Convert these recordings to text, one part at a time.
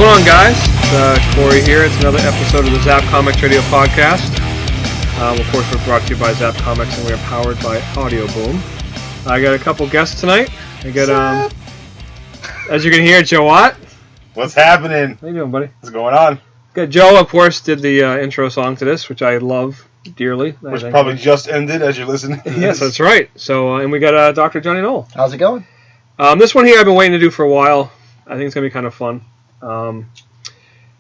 going on, guys? It's Corry here. It's another episode of the Zapp Comics Radio Podcast. Of course, we're brought to you by Zapp Comics, and we are powered by Audio Boom. I got a couple guests tonight. I got, as you can hear, Joe Ott. What's happening? How you doing, buddy? What's going on? Good. Joe, of course, did the intro song to this, which I love dearly. Which probably just ended as you're listening to this. Yes, that's right. So, and we got Dr. Jonny and Joe Ott. How's it going? This one here I've been waiting to do for a while. I think it's going to be kind of fun. I'm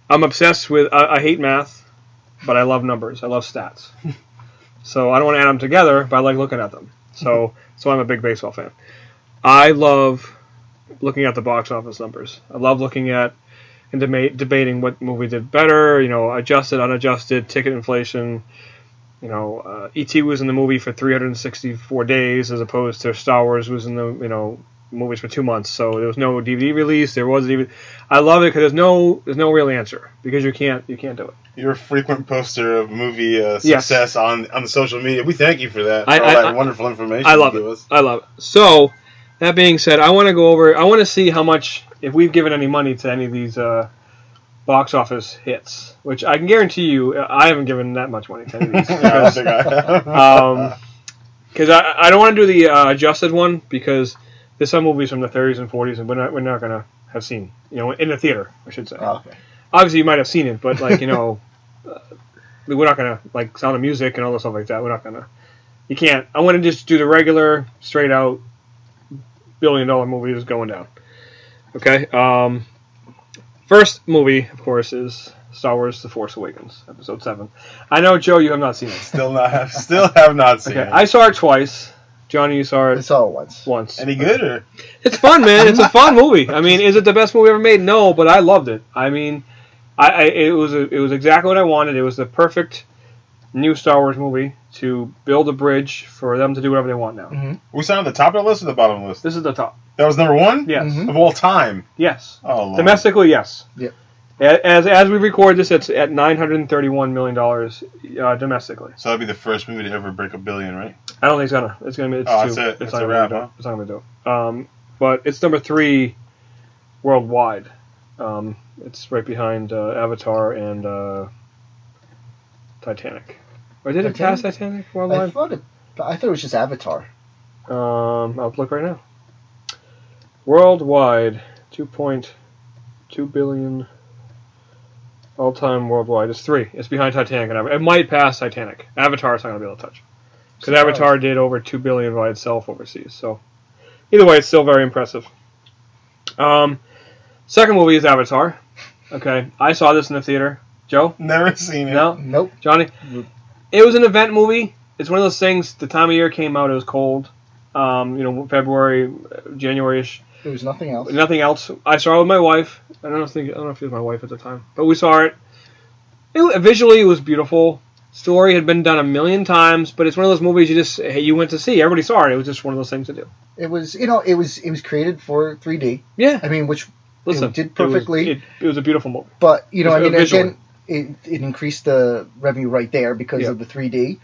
obsessed with, I hate math, but I love numbers. I love stats. So I don't want to add them together, but I like looking at them. So I'm a big baseball fan. I love looking at the box office numbers. I love looking at and debating what movie did better, adjusted, unadjusted, ticket inflation. E.T. was in the movie for 364 days as opposed to Star Wars was in the, movies for 2 months. So there was no DVD release. There was a DVD. I love it because there's no real answer because you can't do it. You're a frequent poster of movie success on the social media. We thank you for that. All that wonderful information I love it. I love it. So that being said, I want to see how much, if we've given any money to any of these box office hits, which I can guarantee you I haven't given that much money to any of these. Because I don't want to do the adjusted one because there's some movies from the 30s and 40s and we're not going to have seen, in the theater, I should say. Oh, okay. Obviously, you might have seen it, but, we're not going to, Sound of Music and all the stuff like that. We're not going to. You can't. I want to just do the regular, straight-out, billion-dollar movies going down. Okay? First movie, of course, is Star Wars The Force Awakens, Episode 7. I know, Joe, you have not seen it. Still have not seen it. I saw it twice. Johnny, you saw it? I saw it once. Any good? Or? It's fun, man. It's a fun movie. I mean, is it the best movie ever made? No, but I loved it. I mean, it was exactly what I wanted. It was the perfect new Star Wars movie to build a bridge for them to do whatever they want now. Mm-hmm. We signed on the top of the list or the bottom of the list? This is the top. That was number one? Yes. Mm-hmm. Of all time? Yes. Oh, Lord. Domestically, yes. Yep. As we record this, it's at $931 million domestically. So that'd be the first movie to ever break $1 billion, right? I don't think it's gonna. It's gonna be. It's that's too, it. It's not a wrap, It's not gonna do it. But it's number 3 worldwide. It's right behind Avatar and Titanic. Or did it pass Titanic worldwide? I thought it was just Avatar. I'll look right now. Worldwide, 2.2 billion. All-time worldwide is 3. It's behind Titanic and Avatar. It might pass Titanic. Avatar's not going to be able to touch. Because Avatar did over $2 billion by itself overseas. So, either way, it's still very impressive. Second movie is Avatar. Okay, I saw this in the theater. Joe? Never seen it. No? Nope. Johnny? It was an event movie. It's one of those things, the time of year it came out, it was cold. February, January-ish. There was nothing else. Nothing else. I saw it with my wife. I don't know if it was my wife at the time, but we saw it. Visually, it was beautiful. Story had been done 1,000,000 times, but it's one of those movies you went to see. Everybody saw it. It was just one of those things to do. It was, it was created for 3D. Yeah. I mean, which Listen, it did perfectly. It was a beautiful movie. But again, visually. it increased the revenue right there because of the 3D.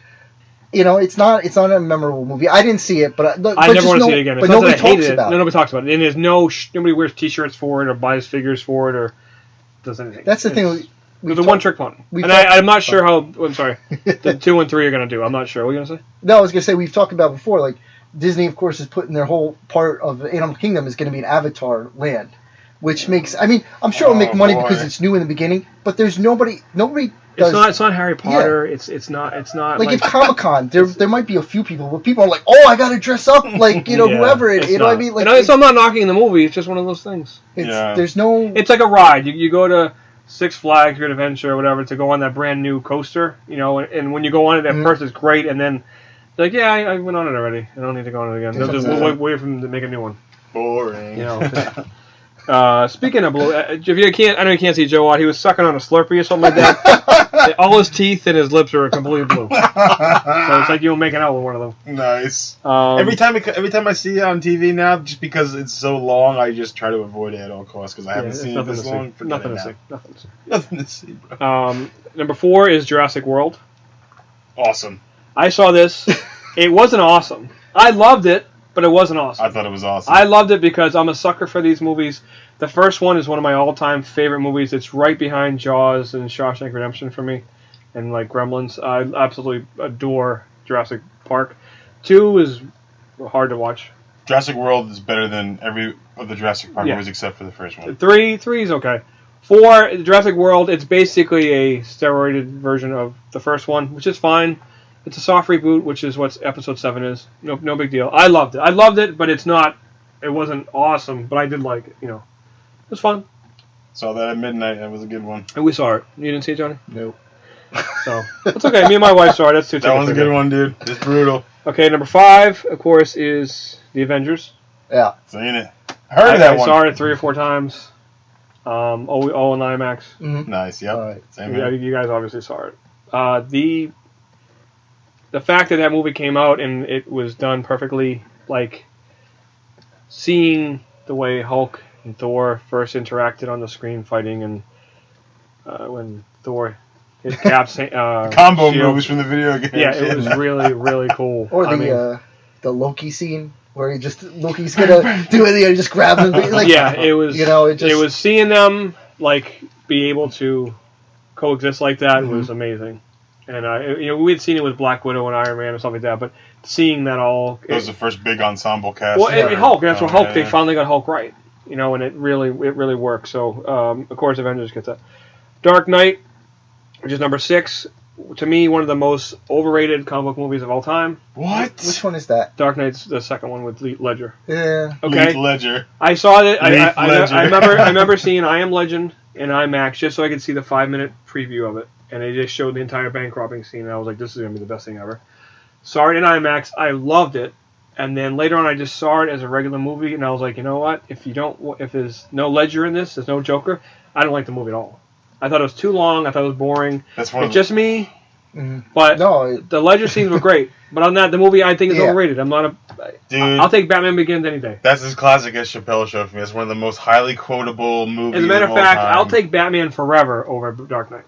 It's not a memorable movie. I didn't see it, but I never want to see it again. But nobody talks about it. Nobody talks about it. And there's nobody wears T-shirts for it or buys figures for it or does anything. That's the thing. It's a one-trick pony. And I'm not sure how. I'm sorry. The 2 and 3 are going to do. I'm not sure. What are you going to say? No, I was going to say we've talked about before. Like Disney, of course, is putting their whole part of the Animal Kingdom is going to be an Avatar land, which makes. I mean, I'm sure it'll make money because it's new in the beginning. But there's nobody. It's not Harry Potter. Yeah. It's not. Like it's Comic-Con. There might be a few people, but people are like, oh, I got to dress up like whoever it. You know what I mean? Like, so I'm not knocking the movie. It's just one of those things. There's no. It's like a ride. You go to Six Flags, Great Adventure, or whatever, to go on that brand new coaster. And when you go on it, at first it's great, and then they're like, yeah, I went on it already. I don't need to go on it again. They'll just wait for them to make a new one. Boring. Speaking of blue, if you can't, I know you can't see Joe Ott. He was sucking on a Slurpee or something like that. All his teeth and his lips are completely blue. So it's like you were making out with one of them. Nice. Every time I see it on TV now, just because it's so long, I just try to avoid it at all costs because I haven't seen it this long. Nothing to see. Nothing to see, bro. Number 4 is Jurassic World. Awesome. I saw this. It wasn't awesome. I loved it. but it wasn't awesome. I thought it was awesome. I loved it because I'm a sucker for these movies. The first one is one of my all-time favorite movies. It's right behind Jaws and Shawshank Redemption for me, and like Gremlins. I absolutely adore Jurassic Park. 2 is hard to watch. Jurassic World is better than every of the Jurassic Park movies except for the first one. 3 is okay. 4, Jurassic World, it's basically a steroided version of the first one, which is fine. It's a soft reboot, which is what Episode 7 is. No big deal. I loved it, but it wasn't awesome, but I did like it, It was fun. Saw that at midnight. That was a good one. And we saw it. You didn't see it, Johnny? Nope. So, it's okay. Me and my wife saw it. That's 2 tickets. That one's a good one, dude. It's brutal. Okay, number 5, of course, is The Avengers. Yeah. Seen it. Heard of that one. I saw it 3 or 4 times. All in IMAX. Mm-hmm. Nice, yep. Right. Same here. You guys obviously saw it. The fact that movie came out and it was done perfectly, like seeing the way Hulk and Thor first interacted on the screen fighting, and when Thor hit Cap's combo shield. moves from the video game. Yeah, it was really, really cool. Or the Loki scene where Loki's gonna do it, and just grab him. Like, yeah, it was. It was seeing them like be able to coexist like that was amazing. And we had seen it with Black Widow and Iron Man and stuff like that, but seeing that all that was the first big ensemble cast. Well, and Hulk. That's what Hulk. Yeah. They finally got Hulk right. And it really worked. So of course Avengers gets that. Dark Knight, which is number 6, to me one of the most overrated comic book movies of all time. What? Which one is that? Dark Knight's the second one with Ledger. Yeah. Okay. Heath Ledger. I saw it. I Ledger. remember seeing I Am Legend in IMAX just so I could see the 5-minute preview of it, and they just showed the entire bank robbing scene, and I was like, this is gonna be the best thing ever. Saw it in IMAX. I loved it. And then later on, I just saw it as a regular movie, and I was like, you know what? If there's no Ledger in this, there's no Joker, I don't like the movie at all. I thought it was too long. I thought it was boring. It's just me. Mm-hmm. But no, the Ledger scenes were great. But on that, the movie I think is overrated. I'm not Dude, I'll take Batman Begins any day. That's as classic as Chappelle Show for me. It's one of the most highly quotable movies. As a matter of all fact, time. I'll take Batman Forever over Dark Knight.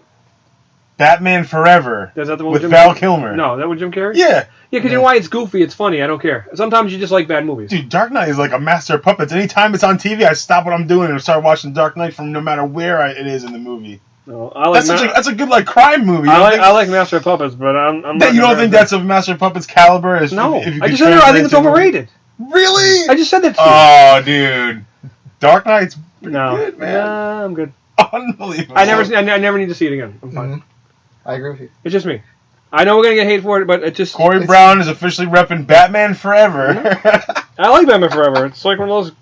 Batman Forever. Is that the one with Jim Val Carrey? Kilmer? No, that with Jim Carrey? Yeah. Yeah, because you know why? It's goofy. It's funny. I don't care. Sometimes you just like bad movies. Dude, Dark Knight is like a master of puppets. Anytime it's on TV, I stop what I'm doing and start watching Dark Knight from no matter where it is in the movie. No, That's a good like crime movie. I like Master of Puppets, but I'm not. You don't think that's a Master of Puppets caliber? No, if you I could just said I think it's translate to- overrated. Really? I just said that to you. Oh, dude, Dark Knight's pretty No, good, man. nah, I'm good. Unbelievable. I never need to see it again. I'm fine. Mm-hmm. I agree with you. It's just me. I know we're gonna get hate for it, but it just. Corey Brown is officially repping Batman Forever. I like Batman Forever. It's like one of those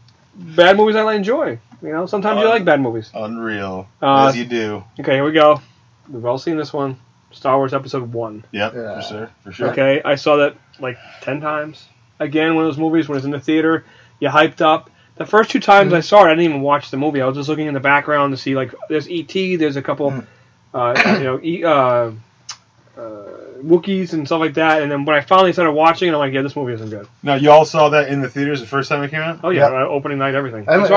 bad movies I enjoy. Sometimes you like bad movies. Unreal. As you do. Okay, here we go. We've all seen this one. Star Wars Episode 1. Yep, Yeah. for sure. Okay, I saw that like 10 times. Again, one of those movies when it's in the theater, you hyped up. The first 2 times I saw it, I didn't even watch the movie. I was just looking in the background to see, like, there's E.T., there's a couple, Wookiees and stuff like that. And then when I finally started watching it, I'm like, yeah, this movie isn't good. Now, you all saw that in the theaters the first time it came out? Oh, yeah, Yep. opening night, everything. I I went with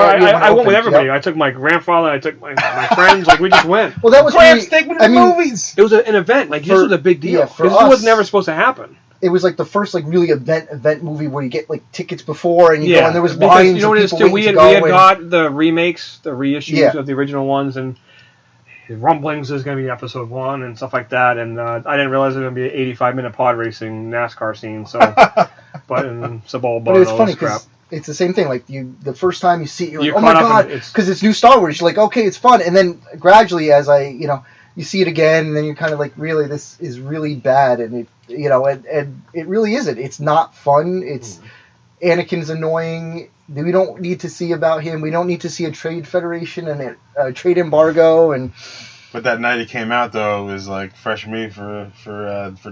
opened, everybody. yep. I took my grandfather, I took my friends, like, we just went. Well, that was Gramps, take me to the movies! It was an event. Like, this was a big deal. Yeah, for this us, was never supposed to happen. It was like the first like really event movie where you get like tickets before and you go and there was because lines. You know what it is too? We had got the remakes, the reissues of the original ones, and rumblings is going to be episode 1 and stuff like that. And I didn't realize it was going to be an 85-minute pod racing NASCAR scene. So, but it's a ball But it's all funny this crap. because it's the same thing. Like the first time you see it, you're like, You're oh my caught up god, because it's new Star Wars. You're like, okay, it's fun, and then gradually as you see it again, and then you're kind of like, really, this is really bad, and it, and it really isn't. It's not fun. It's Anakin's annoying. We don't need to see about him. We don't need to see a trade federation and a trade embargo. But that night it came out, though, it was like fresh meat for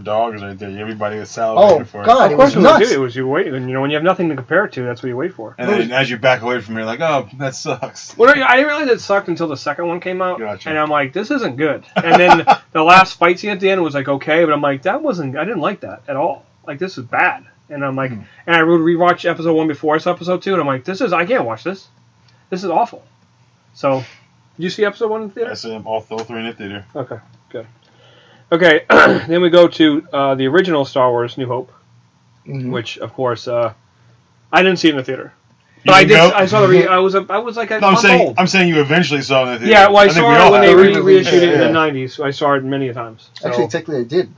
dogs right there. Everybody was salivating for it. God, Of course it was nuts. It was you wait, and when you have nothing to compare it to, that's what you wait for. And then as you back away from it, you're like, oh, that sucks. Well, I didn't realize it sucked until the second one came out, Gotcha. and I'm like, this isn't good. And then the last fight scene at the end was like okay, but I'm like, I didn't like that at all. Like, this is bad. And I'm like, and I would rewatch episode 1 before I saw episode 2, and I'm like, I can't watch this. This is awful. So, did you see episode 1 in the theater? I saw all 3 in the theater. Okay, good. Okay, then we go to the original Star Wars New Hope, which, of course, I I didn't see it in the theater. You But I didn't did. go? I saw the. I was like a No, month old. I'm saying you eventually saw it in the theater. Yeah, well, I think saw we it all when they have. reissued it in Yeah. the '90s. So I saw it many times. So. Actually, technically, I did.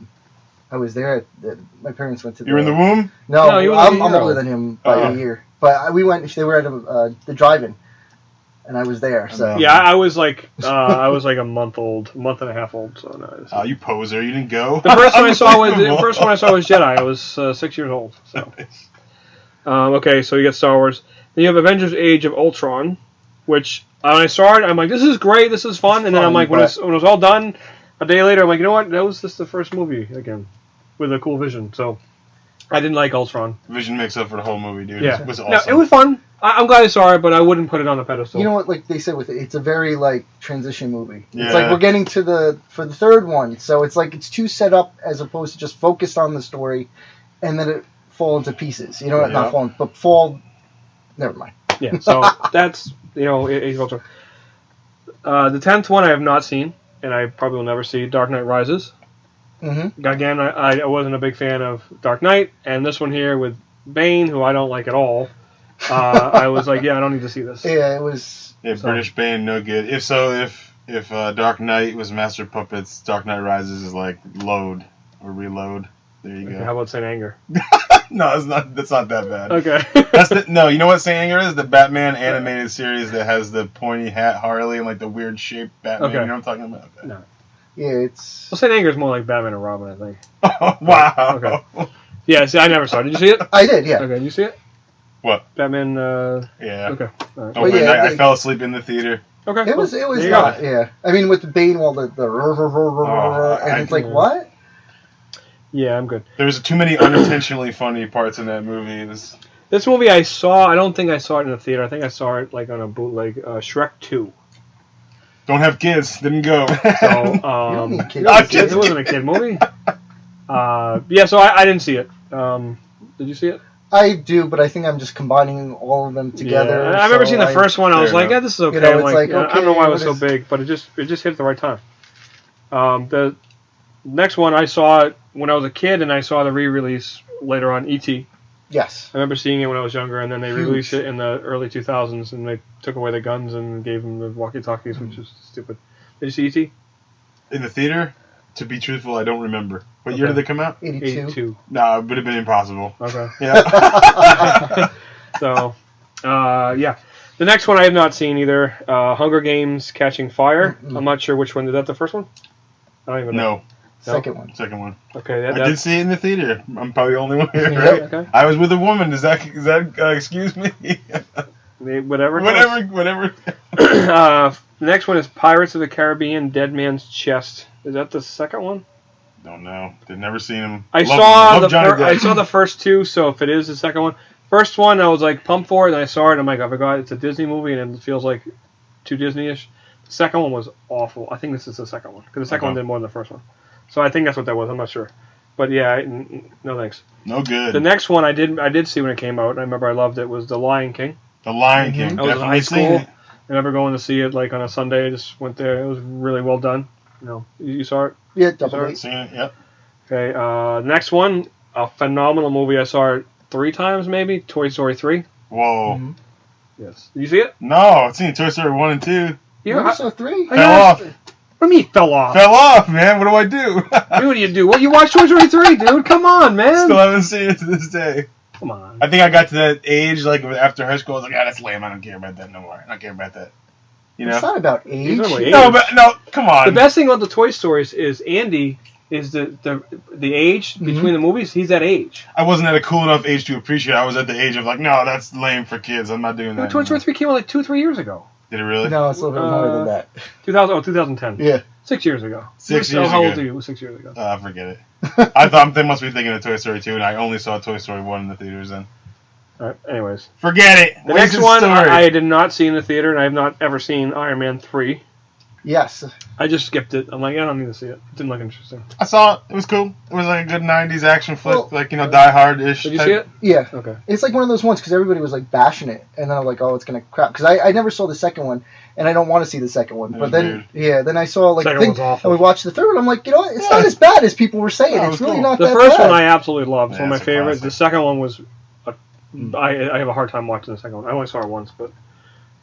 I was there. My parents went to. You were in the womb? No, No, you were I'm a year older old. than him by a year. But we went. They were at the drive-in, and I was there. So Yeah, I was like a month and a half old. So no. Oh, you poser! You didn't go. The first one I saw was Jedi. I was 6 years old. So. Okay, so you got Star Wars. Then you have Avengers: Age of Ultron, which when I saw it, I'm like, this is great, this is fun. And then I'm like, when it was all done, a day later, I'm like, you know what? That was just the first movie again with a cool Vision. So I didn't like Ultron. Vision makes up for the whole movie, dude. Yeah, It was awesome. No, it was fun. I'm glad I saw it, but I wouldn't put it on the pedestal. you know what? Like they said with it, it's a very like transition movie. Yeah. It's like we're getting to the third one, so it's like it's too set up as opposed to just focused on the story, and then it fall into pieces. You know, Yeah. not falling, but fall. Never mind. Yeah, so that's, Age of Ultron. The 10th one I have not seen, and I probably will never see, Dark Knight Rises. Mm-hmm. Again, I wasn't a big fan of Dark Knight, and this one here with Bane, who I don't like at all, I was like, yeah, I don't need to see this. Yeah, it was. Yeah, British Bane, no good. If Dark Knight was Master of Puppets, Dark Knight Rises is like load or reload. There you go. How about Saint Anger? No, it's not. That's not that bad. Okay. No. You know what Saint Anger is? The Batman animated series that has the pointy hat Harley and like the weird shaped Batman. Okay. You know what I'm talking about? Okay. No. Yeah, it's. Well, Saint Anger is more like Batman and Robin, I think. Oh, wow. Okay. Yeah, see, I never saw it. Did you see it? I did, yeah. Okay, did you see it? What? Batman, Yeah. Okay. All right. Oh, Well, wait, yeah, I fell asleep in the theater. Okay. It was There you not, go. yeah. I mean, with the Bane, well, the and it's like, what? Yeah, I'm good. There was too many unintentionally funny parts in that movie. This movie I don't think I saw it in the theater. I think I saw it like on a bootleg, Shrek 2. Don't have kids. Didn't go. So, You don't need kids. it wasn't a kid movie. Yeah, so I didn't see it. Did you see it? I do, but I think I'm just combining all of them together. Yeah. I remember seeing the first one. I was Fair like, enough. yeah, this is okay. You know, I'm it's like, like, I don't know why it was okay, so big, but it just hit at the right time. The next one I saw it when I was a kid, and I saw the re-release later on, E.T. Yes. I remember seeing it when I was younger, and then they Huge. released it in the early 2000s, and they took away the guns and gave them the walkie-talkies, which is stupid. Did you see E.T.? In the theater? To be truthful, I don't remember. What year Okay. did they come out? 82. No, it would have been impossible. Okay. Yeah. So, yeah. The next one I have not seen either. Hunger Games Catching Fire. Mm-mm. I'm not sure which one. Is that the first one? I don't even know. No. Second one. Second one. Okay. I did see it in the theater. I'm probably the only one here, Yep. right? Okay. I was with a woman. Does that excuse me? Whatever. Whatever. The next one is Pirates of the Caribbean Dead Man's Chest. Is that the second one? Don't know. They've never seen him. I saw the first two, so if it is the second one. First one, I was like pumped for it, and I saw it, and I'm like, I forgot it's a Disney movie, and it feels like too Disney-ish. The second one was awful. I think this is the second one, because the second one did more than the first one. So I think that's what that was. I'm not sure. But yeah, no thanks. No good. The next one I did see when it came out, and I remember I loved it, was The Lion King. The Lion King. I was in high Definitely seen school. it. I remember going to see it like on a Sunday. I just went there. It was really well done. You saw it? Yeah, double Sorry. eight. Seen it. Yep. Okay. Next one, a phenomenal movie. I saw it 3 times maybe. Toy Story 3. Whoa. Mm-hmm. Yes. Did you see it? No, I've seen Toy Story 1 and 2. You never saw 3? Fell off. What do you mean fell off? Fell off, man. What do I do? What do you do? Well, you watched Toy Story 3, dude. Come on, man. Still haven't seen it to this day. Come on. I think I got to that age, like after high school, I was like, that's lame. I don't care about that no more. I don't care about that. You know? It's not about age. not about age. No, come on. The best thing about the Toy Stories is Andy is the age between the movies. He's that age. I wasn't at a cool enough age to appreciate it. I was at the age of like, no, that's lame for kids. I'm not doing that. Toy Story 3 came out like 2-3 years ago. Did it really? No, it's a little bit more than that. 2010. Yeah. 6 years ago. 6 years How ago. old are you? It was 6 years ago. Forget it. I thought they must be thinking of Toy Story 2, and I only saw Toy Story 1 in the theaters then. All right. Anyways, Forget it. the next one I did not see in the theater, and I have not ever seen Iron Man 3. Yes. I just skipped it. I'm like, I don't need to see it. It didn't look interesting. I saw it. It was cool. It was like a good 90s action flick, Well, like, Die Hard-ish. Did you see it? Yeah. Okay. It's like one of those ones because everybody was like bashing it, and then I'm like, oh, it's gonna crap. Because I never saw the second one, and I don't want to see the second one. It But was then weird. then I saw like Second thing, one's awful. and we watched the third one. I'm like, it's not as bad as people were saying. No, it it's was really cool. not The that first bad. one I absolutely loved. It's one of my it's a favorites. classic. The second one was I have a hard time watching the second one. I only saw it once, but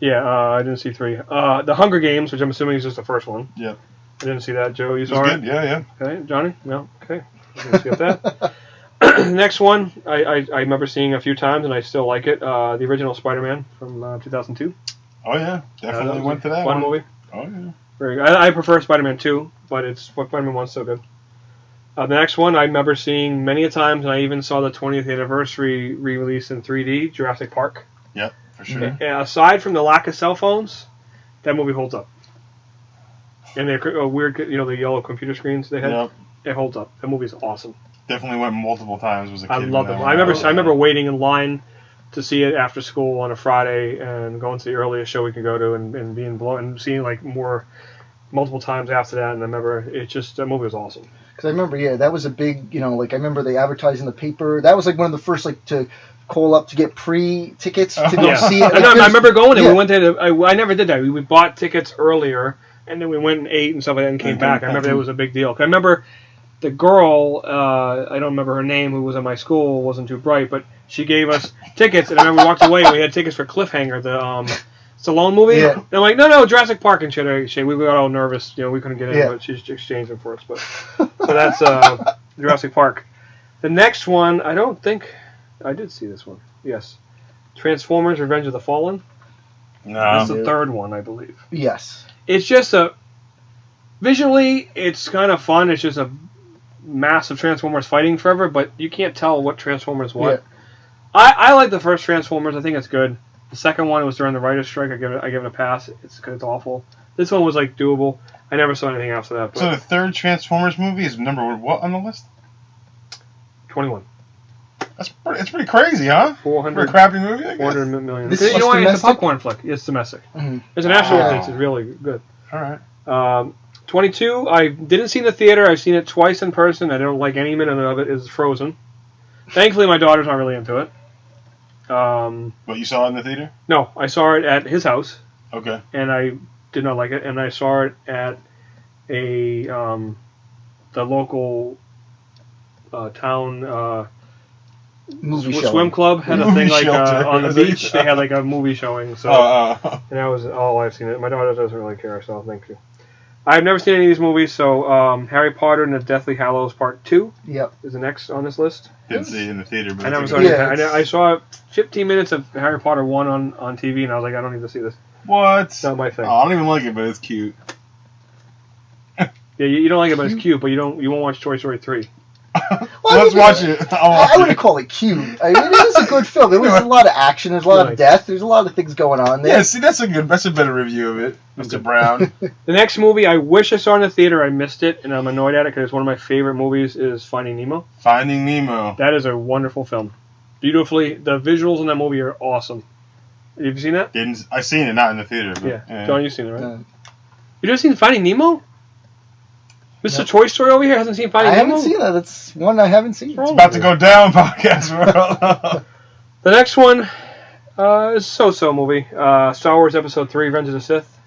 yeah, I didn't see 3. The Hunger Games, which I'm assuming is just the first one. Yep. I didn't see that. Joe, you It saw was it? good. Yeah. Okay, Johnny? No? Okay. I didn't skip that. Next one, I remember seeing a few times, and I still like it. The original Spider-Man from 2002. Oh yeah, definitely That was went to that fun one. movie. Oh yeah. Very good. I prefer Spider-Man 2, but Spider-Man 1's so good. The next one I remember seeing many a times, and I even saw the 20th anniversary re-release in 3D, Jurassic Park. Yep, for sure. And aside from the lack of cell phones, that movie holds up. And they're weird, the yellow computer screens they had. Yep. It holds up. That movie's awesome. Definitely went multiple times. Was a kid I love when it. that I went out. remember waiting in line to see it after school on a Friday and going to the earliest show we could go to and being blown and seeing like multiple times after that. And I remember that movie was awesome. Because I remember, that was a big, I remember they advertised in the paper. That was like one of the first to call up to get pre-tickets to go see it. Like, I remember going there. We went there. I never did that. We bought tickets earlier and then we went and ate and stuff like that and came back. I remember that was a big deal. 'Cause I remember the girl, I don't remember her name, who was at my school, wasn't too bright, but she gave us tickets, and I remember we walked away and we had tickets for Cliffhanger, the Stallone movie. Yeah. And I'm like, no, Jurassic Park and shit. We got all nervous, we couldn't get in, but she's exchanged them for us. But so that's Jurassic Park. The next one, I don't think I did see this one. Yes, Transformers: Revenge of the Fallen. No. That's the third one, I believe. Yes. It's just visually, it's kind of fun. It's just a massive Transformers fighting forever, but you can't tell what Transformers what. Yeah. I like the first Transformers. I think it's good. The second one was during the writer's strike. I give it a pass. It's awful. This one was like doable. I never saw anything after that. But So the third Transformers movie is number what on the list? 21. It's pretty crazy, huh? 400. For a crappy movie, I guess. 400 million. This It's is a popcorn flick. It's domestic. Mm-hmm. International release is really good. All right. 22. I didn't see in the theater. I've seen it twice in person. I don't like any minute of it. Is Frozen. Thankfully, my daughter's not really into it. But you saw it in the theater? No, I saw it at his house. Okay. And I did not like it. And I saw it at the local town movie swim club had a Movie thing like shelter. on the beach. They had like a movie showing. So and that was all I've seen. My daughter doesn't really care, so thank you. I've never seen any of these movies, so Harry Potter and the Deathly Hallows Part 2 is the next on this list. Didn't see it in the theater, but I never saw it. I saw 15 minutes of Harry Potter 1 on TV, and I was like, I don't need to see this. What? It's not my thing. Oh, I don't even like it, but it's cute. Yeah, you don't like it, but it's cute, but you won't watch Toy Story 3. Let's watch it. I wouldn't call it cute. I mean, it is a good film. There was a lot of action. There's a lot of death. There's a lot of things going on there. Yeah, see, that's a better review of it, Mr. Brown. The next movie I wish I saw in the theater, I missed it, and I'm annoyed at it because it's one of my favorite movies is Finding Nemo. Finding Nemo. That is a wonderful film. Beautifully, the visuals in that movie are awesome. Have you seen that? I seen it, not in the theater. But, yeah. John, you've seen it, right? You never seen Finding Nemo? Mr. Toy Story over here hasn't seen Finding Nemo? I haven't seen that. That's one I haven't seen. It's about to go down, podcast world. The next one is a so-so movie. Star Wars Episode 3, Revenge of the Sith.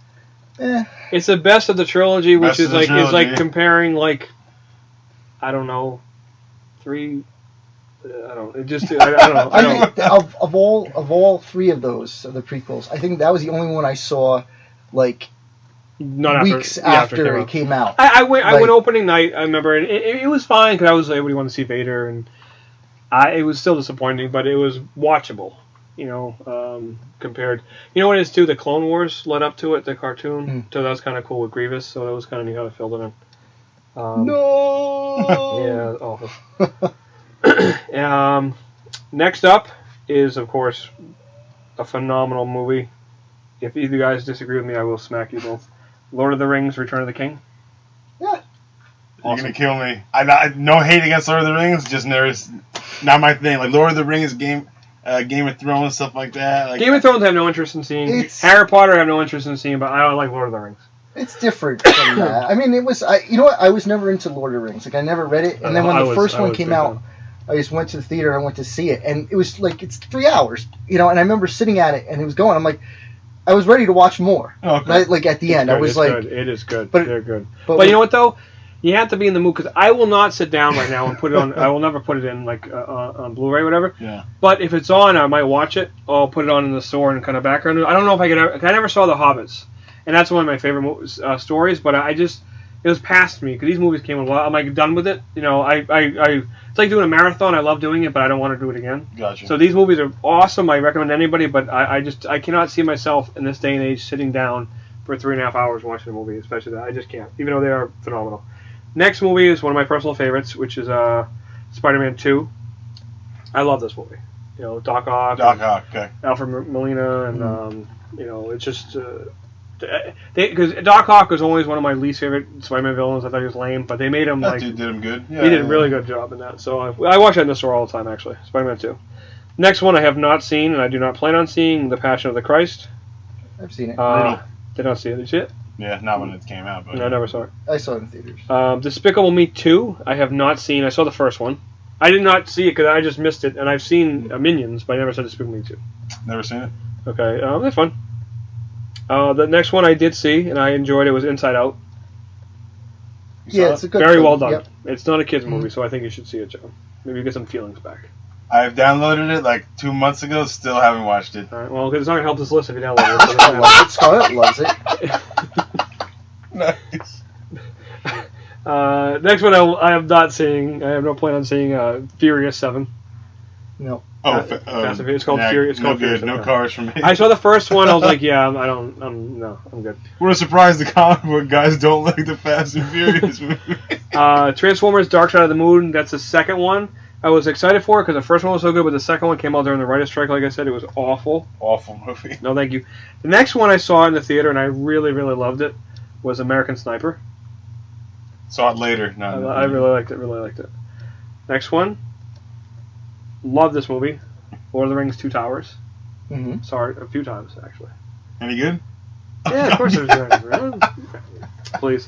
It's the best of the trilogy, which is like comparing I don't know, 3. I don't know. I think of all 3 of those, the prequels, I think that was the only one I saw Not weeks after it came out. I went opening night. I remember it was fine because everybody wanted to see Vader, and it was still disappointing, but it was watchable. Compared. You know what it is too? The Clone Wars led up to it, the cartoon. So that was kind of cool with Grievous. So that was kind of neat how they filled it in. No. Yeah, awful. Next up is of course a phenomenal movie. If either of you guys disagree with me, I will smack you both. Lord of the Rings, Return of the King. Yeah. Awesome. You're gonna kill me. I no hate against Lord of the Rings, just not my thing. Like Lord of the Rings, Game of Thrones, stuff like that. Game of Thrones, I have no interest in seeing. Harry Potter, I have no interest in seeing, but I like Lord of the Rings. It's different from that. I mean, it was. You know what? I was never into Lord of the Rings. I never read it, and then when the first one came out, I just went to the theater and I went to see it, and it was it's 3 hours, and I remember sitting at it, and it was going. I'm like, I was ready to watch more. Okay. Right? At the end, I was good. It is good. But they're good. But you know what though? You have to be in the mood because I will not sit down right now and put it on. I will never put it in like on Blu-ray or whatever. Yeah. But if it's on, I might watch it. Or I'll put it on in the store and kind of background. I don't know if I could. I never saw The Hobbits, and that's one of my favorite stories. But it was past me because these movies came a while. I'm like done with it. You know, it's like doing a marathon. I love doing it, but I don't want to do it again. Gotcha. So these movies are awesome. I recommend anybody, but I cannot see myself in this day and age sitting down for 3.5 hours watching a movie, especially that. I just can't, even though they are phenomenal. Next movie is one of my personal favorites, which is Spider-Man 2. I love this movie. You know, Doc Ock. Okay. Alfred Molina, and you know, it's just because Doc Ock was always one of my least favorite Spider-Man villains. I thought he was lame, but they made him That dude did him good. Yeah, he did a really good job in that. So I watch that in the store all the time, actually. Spider-Man 2. Next one I have not seen, and I do not plan on seeing, The Passion of the Christ. I've seen it. Did not see it. Did you see it? Yeah, not when it came out, but No, I never saw it. I saw it in theaters. Despicable Me 2, I have not seen. I saw the first one. I did not see it because I just missed it, and I've seen Minions, but I never saw Despicable Me 2. Never seen it. Okay, that's fun. The next one I did see, and I enjoyed it, was Inside Out. Yeah, it's a good Very film. well done. Yep. It's not a kid's movie, so I think you should see it, Joe. Maybe you get some feelings back. I've downloaded it like 2 months ago. Still haven't watched it. All right, well, because it's not going to help this list if you download it. So I love it. Scarlett loves it. Nice. Next one I have not seeing. I have no plan on seeing Furious 7. No. Fast and Furious. It's called Furious. No good. No cars for me. I saw the first one. I was like, yeah, I'm good. What a surprise! The comic book guys don't like the Fast and Furious movie. Transformers: Dark Side of the Moon. That's the second one. I was excited for it because the first one was so good, but the second one came out during the writer's strike. Like I said, it was awful. Awful movie. No, thank you. The next one I saw in the theater, and I really, really loved it, was American Sniper. Saw it later. I really liked it. Really liked it. Next one. Love this movie. Lord of the Rings: Two Towers. Mm-hmm. Saw it a few times actually. Any good? Yeah, of course it was good. Please.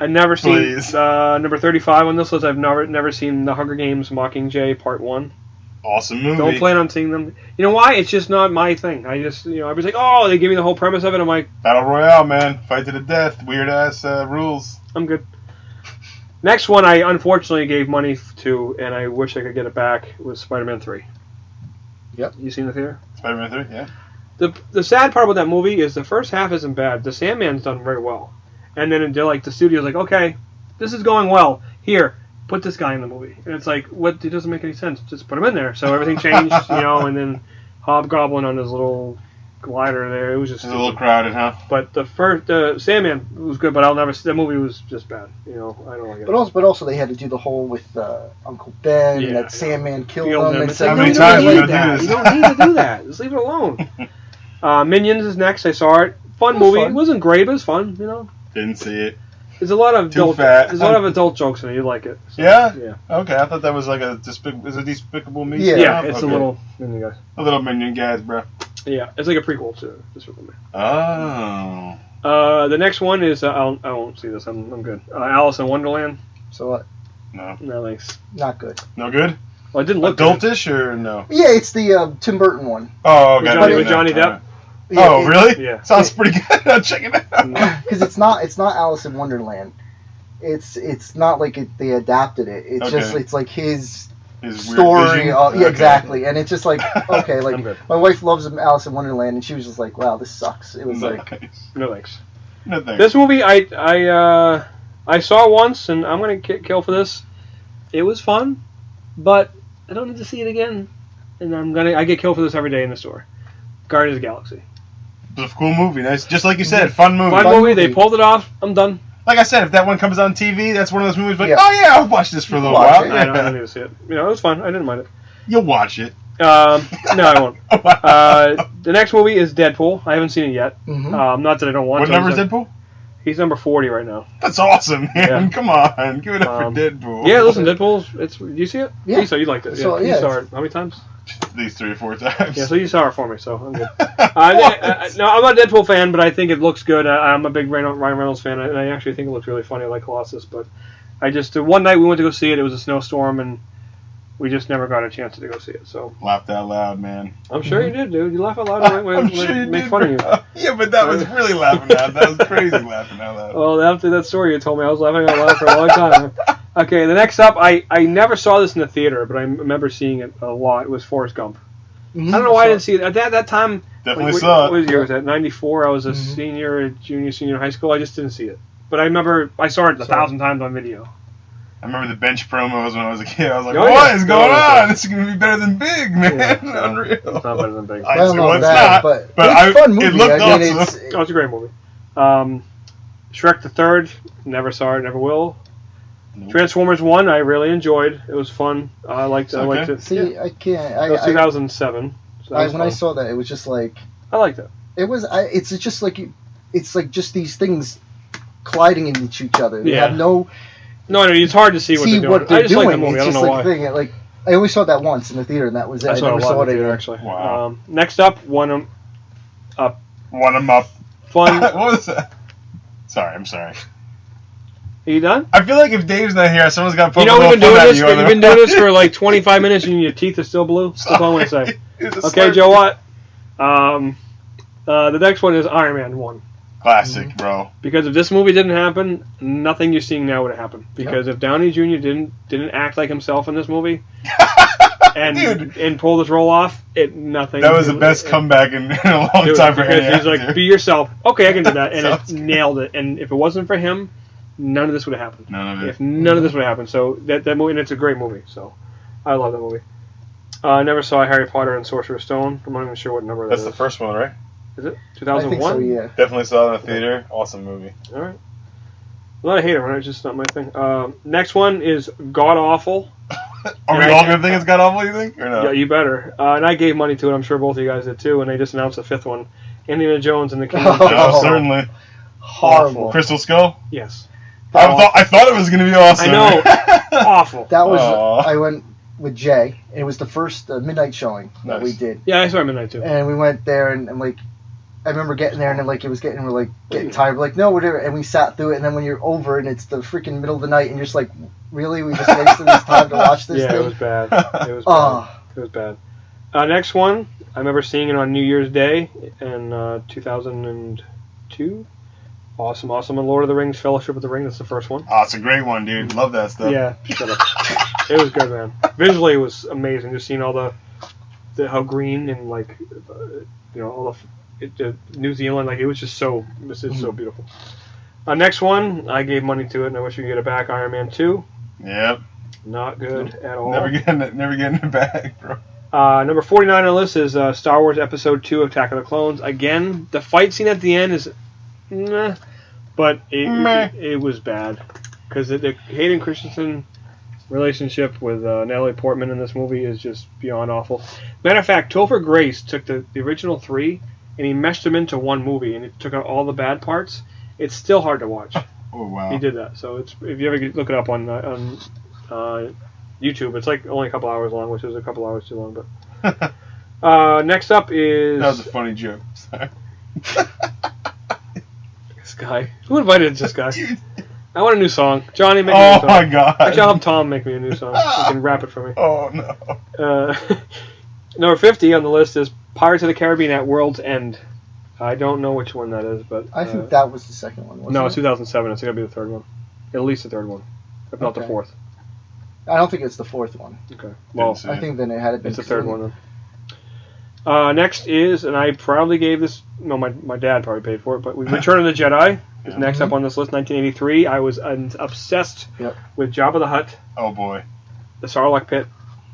I've never seen number 35 on this list. I've never seen The Hunger Games: Mockingjay Part 1. Awesome movie. Don't plan on seeing them. You know why? It's just not my thing. I just, I was like, oh, they give me the whole premise of it. I'm like, Battle Royale, man. Fight to the death. Weird ass rules. I'm good. Next one I unfortunately gave money to, and I wish I could get it back, was Spider-Man 3. Yep. You seen the theater? Spider-Man 3, yeah. The sad part about that movie is the first half isn't bad. The Sandman's done very well. And then they're like, the studio's like, okay, this is going well. Here, put this guy in the movie. And it's like, what? It doesn't make any sense. Just put him in there. So everything changed, and then Hobgoblin on his little glider there. It was just a little crowded, huh? But the Sandman was good, but that movie was just bad. I don't like it. But also they had to do the whole with Uncle Ben and that Sandman killed him. And it's like, you don't need to do that. Just leave it alone. Minions is next. I saw it. Fun movie. It wasn't great, but it was fun. Didn't see it. There's a lot of adult jokes in it. You like it. So, yeah. Okay, I thought that was like a Despicable Me. Yeah, it's a little minion guy. A little minion guys, bro. Yeah, it's like a prequel to Despicable Me. Oh. The next one is I won't see this. I'm good. Alice in Wonderland. So what? No thanks. Not good. No good. Well, it didn't look adultish or no? Yeah, it's the Tim Burton one. Oh, okay. With Johnny Depp. Yeah, really? Yeah. Sounds pretty good. I'll check it out. Because it's not Alice in Wonderland. It's not like they adapted it. It's just it's like his story. Yeah, exactly. And it's just like okay, like my wife loves Alice in Wonderland, and she was just like, wow, this sucks. It was no thanks. No thanks. This movie I saw once, and I'm gonna kill for this. It was fun, but I don't need to see it again. And I get killed for this every day in the store. Guardians of the Galaxy. It's a cool movie. Nice, just like you said, fun movie. Fun movie. They pulled it off. I'm done. Like I said, if that one comes on TV, that's one of those movies. Like, oh yeah, I'll watch this for a little while. I don't need to see it. It was fun. I didn't mind it. You'll watch it. No, I won't. The next movie is Deadpool. I haven't seen it yet. Mm-hmm. Not that I don't want to. What number is Deadpool? He's number 40 right now. That's awesome, man. Yeah. Come on. Give it up for Deadpool. Yeah, listen, Deadpool's... Do you see it? Yeah. You liked it. So, You saw it how many times? At least 3 or 4 times. Yeah, so you saw it for me, so I'm good. No, I'm not a Deadpool fan, but I think it looks good. I'm a big Ryan Reynolds fan, and I actually think it looks really funny. I like Colossus, but I just... one night we went to go see it. It was a snowstorm, and We just never got a chance to go see it. So Laughed out loud, man. I'm sure you did, dude. You laugh out loud when sure make fun of you. Yeah, but that was really laughing out. That was crazy laughing out loud. Well, after that story you told me, I was laughing out loud for a long time. Okay, the next up, I never saw this in the theater, but I remember seeing it a lot. It was Forrest Gump. Mhm. I don't know why I didn't see it. At that time, Definitely saw it. What year was that? 94. I was a senior in high school. I just didn't see it. But I remember I saw it 1,000 times on video. I remember the bench promos when I was a kid. I was like, Oh, what yeah. is going on? This is going to be better than Big, man. Yeah. Unreal. It's not better than Big. I don't know it's that, not. but it's a fun movie. It looked awesome. Oh, it's a great movie. Shrek the Third, never saw it, never will. Nope. Transformers 1, I really enjoyed. It was fun. I liked it. See, Yeah. I can't. It was 2007. So that was when I fun. saw that, it was just like I liked it. it was. It's just like it's like just these things colliding into each other. They Yeah. have no. No, it's hard to see what they're doing. I just like the movie. It's I don't just know like why. a thing. Like I only saw that once in the theater, and that was it. I I saw never it a saw lot it in the theater, again. actually. Wow. Next up, One One 'em up. Fun. What was that? Sorry, I'm sorry. Are you done? I feel like if Dave's not here, someone's got to put You know a we've been little doing fun at this. you. You've been doing this for like 25 minutes, and your teeth are still blue. That's all I want to say. Okay, Joe Ott. The next one is Iron Man 1. Classic, bro. Because if this movie didn't happen, nothing you're seeing now would have happened. Because if Downey Jr. didn't act like himself in this movie and pull this role off, nothing. That was the best comeback in a long time for any He's like, actor. be yourself. Okay, I can do that, and Sounds it good. nailed it. And if it wasn't for him, none of this would have happened. None of it. If none of this would have happened, so that movie, and it's a great movie. So I love that movie. I never saw Harry Potter and Sorcerer's Stone. I'm not even sure what number That's that the is. first one, right? Is it I 2001? think so. Yeah. Definitely saw it in the theater. Awesome movie. All right. I'm not a hater, right? It's just not my thing. Next one is God Awful. Are we all going to think it's got awful, you think? Or no? Yeah, you better. And I gave money to it. I'm sure both of you guys did too. And they just announced the fifth one, Indiana Jones and the Kingdom. Oh, certainly. Horrible. Crystal Skull? Yes. I thought it was going to be awesome. I know. Awful. That was. Aw. I went with Jay. It was the first midnight showing that we Nice. did, Yeah, I saw Midnight too. and we went there, and like, I remember getting there, and then like it was getting, we're like getting tired. We're like, no, whatever. And we sat through it, and then when you're over, and it's the freaking middle of the night, and you're just like, really, we just wasted this time to watch this Yeah, thing. it was bad. It was bad. Oh. It was bad. Next one, I remember seeing it on New Year's Day in 2002. Awesome. And Lord of the Rings, Fellowship of the Ring. That's the first one. Oh, it's a great one, dude. Love that stuff. Yeah, shut up. It was good, man. Visually, it was amazing. Just seeing all the how green and like, all the New Zealand, like it was just so. This is so beautiful. Next one, I gave money to it, and I wish we could get it back. Iron Man 2. Yep. Not good at all. Never getting it back, bro. Number 49 on the list is Star Wars Episode 2: Attack of the Clones. Again, the fight scene at the end is, meh, but it was bad because the Hayden Christensen relationship with Natalie Portman in this movie is just beyond awful. Matter of fact, Topher Grace took the original 3 and he meshed them into one movie and he took out all the bad parts. It's still hard to watch. Oh, wow. He did that, so it's if you ever look it up on YouTube, it's like only a couple hours long, which is a couple hours too long. But next up is That was a funny joke. Sorry. this guy. Who invited this guy? I want a new song. Johnny, make me a Oh new song. my god. Actually, I'll have Tom make me a new song. He can rap it for me. Oh no. Number 50 on the list is Pirates of the Caribbean at World's End. I don't know which one that is, but I think that was the second one. Wasn't no, it? it's 2007. It's gonna be the third one, at least the third one, if not the Okay. fourth. I don't think it's the fourth one. Okay. Well, see I it. think then it had been. it's the third one then. Next is, and I probably gave this. No, my dad probably paid for it, but Return of the Jedi is next up on this list. 1983. I was obsessed with Jabba the Hutt, Oh boy. the Sarlacc pit,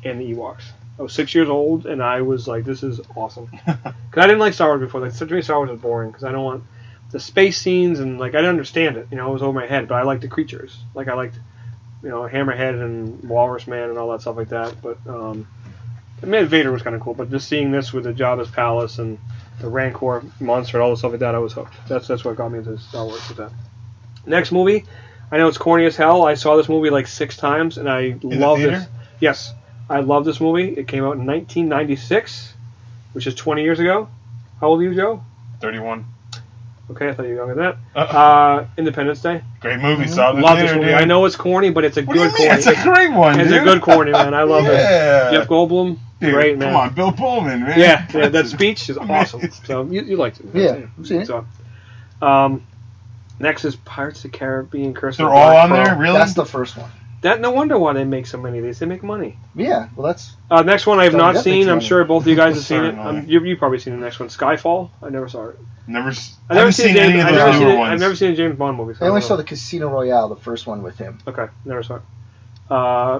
and the Ewoks. I was 6 years old, and I was like, "This is awesome." Because I didn't like Star Wars before. Like, to me, Star Wars was boring because I don't want the space scenes and like I didn't understand it. It was over my head. But I liked the creatures. Like I liked, Hammerhead and Walrus Man and all that stuff like that. But Vader was kind of cool. But just seeing this with the Jabba's palace and the Rancor monster and all the stuff like that, I was hooked. That's what got me into Star Wars with that. Next movie, I know it's corny as hell. I saw this movie like 6 times, and I love theater? this. Yes. I love this movie. It came out in 1996, which is 20 years ago. How old are you, Joe? 31. Okay, I thought you were going with that. Independence Day. Great movie. Saw it in the Love theater, this movie. dude. I know it's corny, but it's a What do good you mean? corny. It's a great one, It's dude. a good corny, man. I love Yeah. it. Jeff Goldblum, Dude, great, man. Come on, Bill Pullman, man. Yeah, that speech is awesome. Amazing. So you liked it. Yeah, I've seen it. So, next is Pirates of the Caribbean: Curse They're of the all Black on Pearl. there, really? That's the first one. That no wonder why they make so many of these. They make money. Yeah, well, that's Next one I have So not that seen. makes I'm money. sure both of you guys have seen it. Certainly. You've probably seen the next one, Skyfall. I never saw it. I haven't seen any of those newer ones. I've never seen a James Bond movie. So I only don't saw know. the Casino Royale, the first one with him. Okay, never saw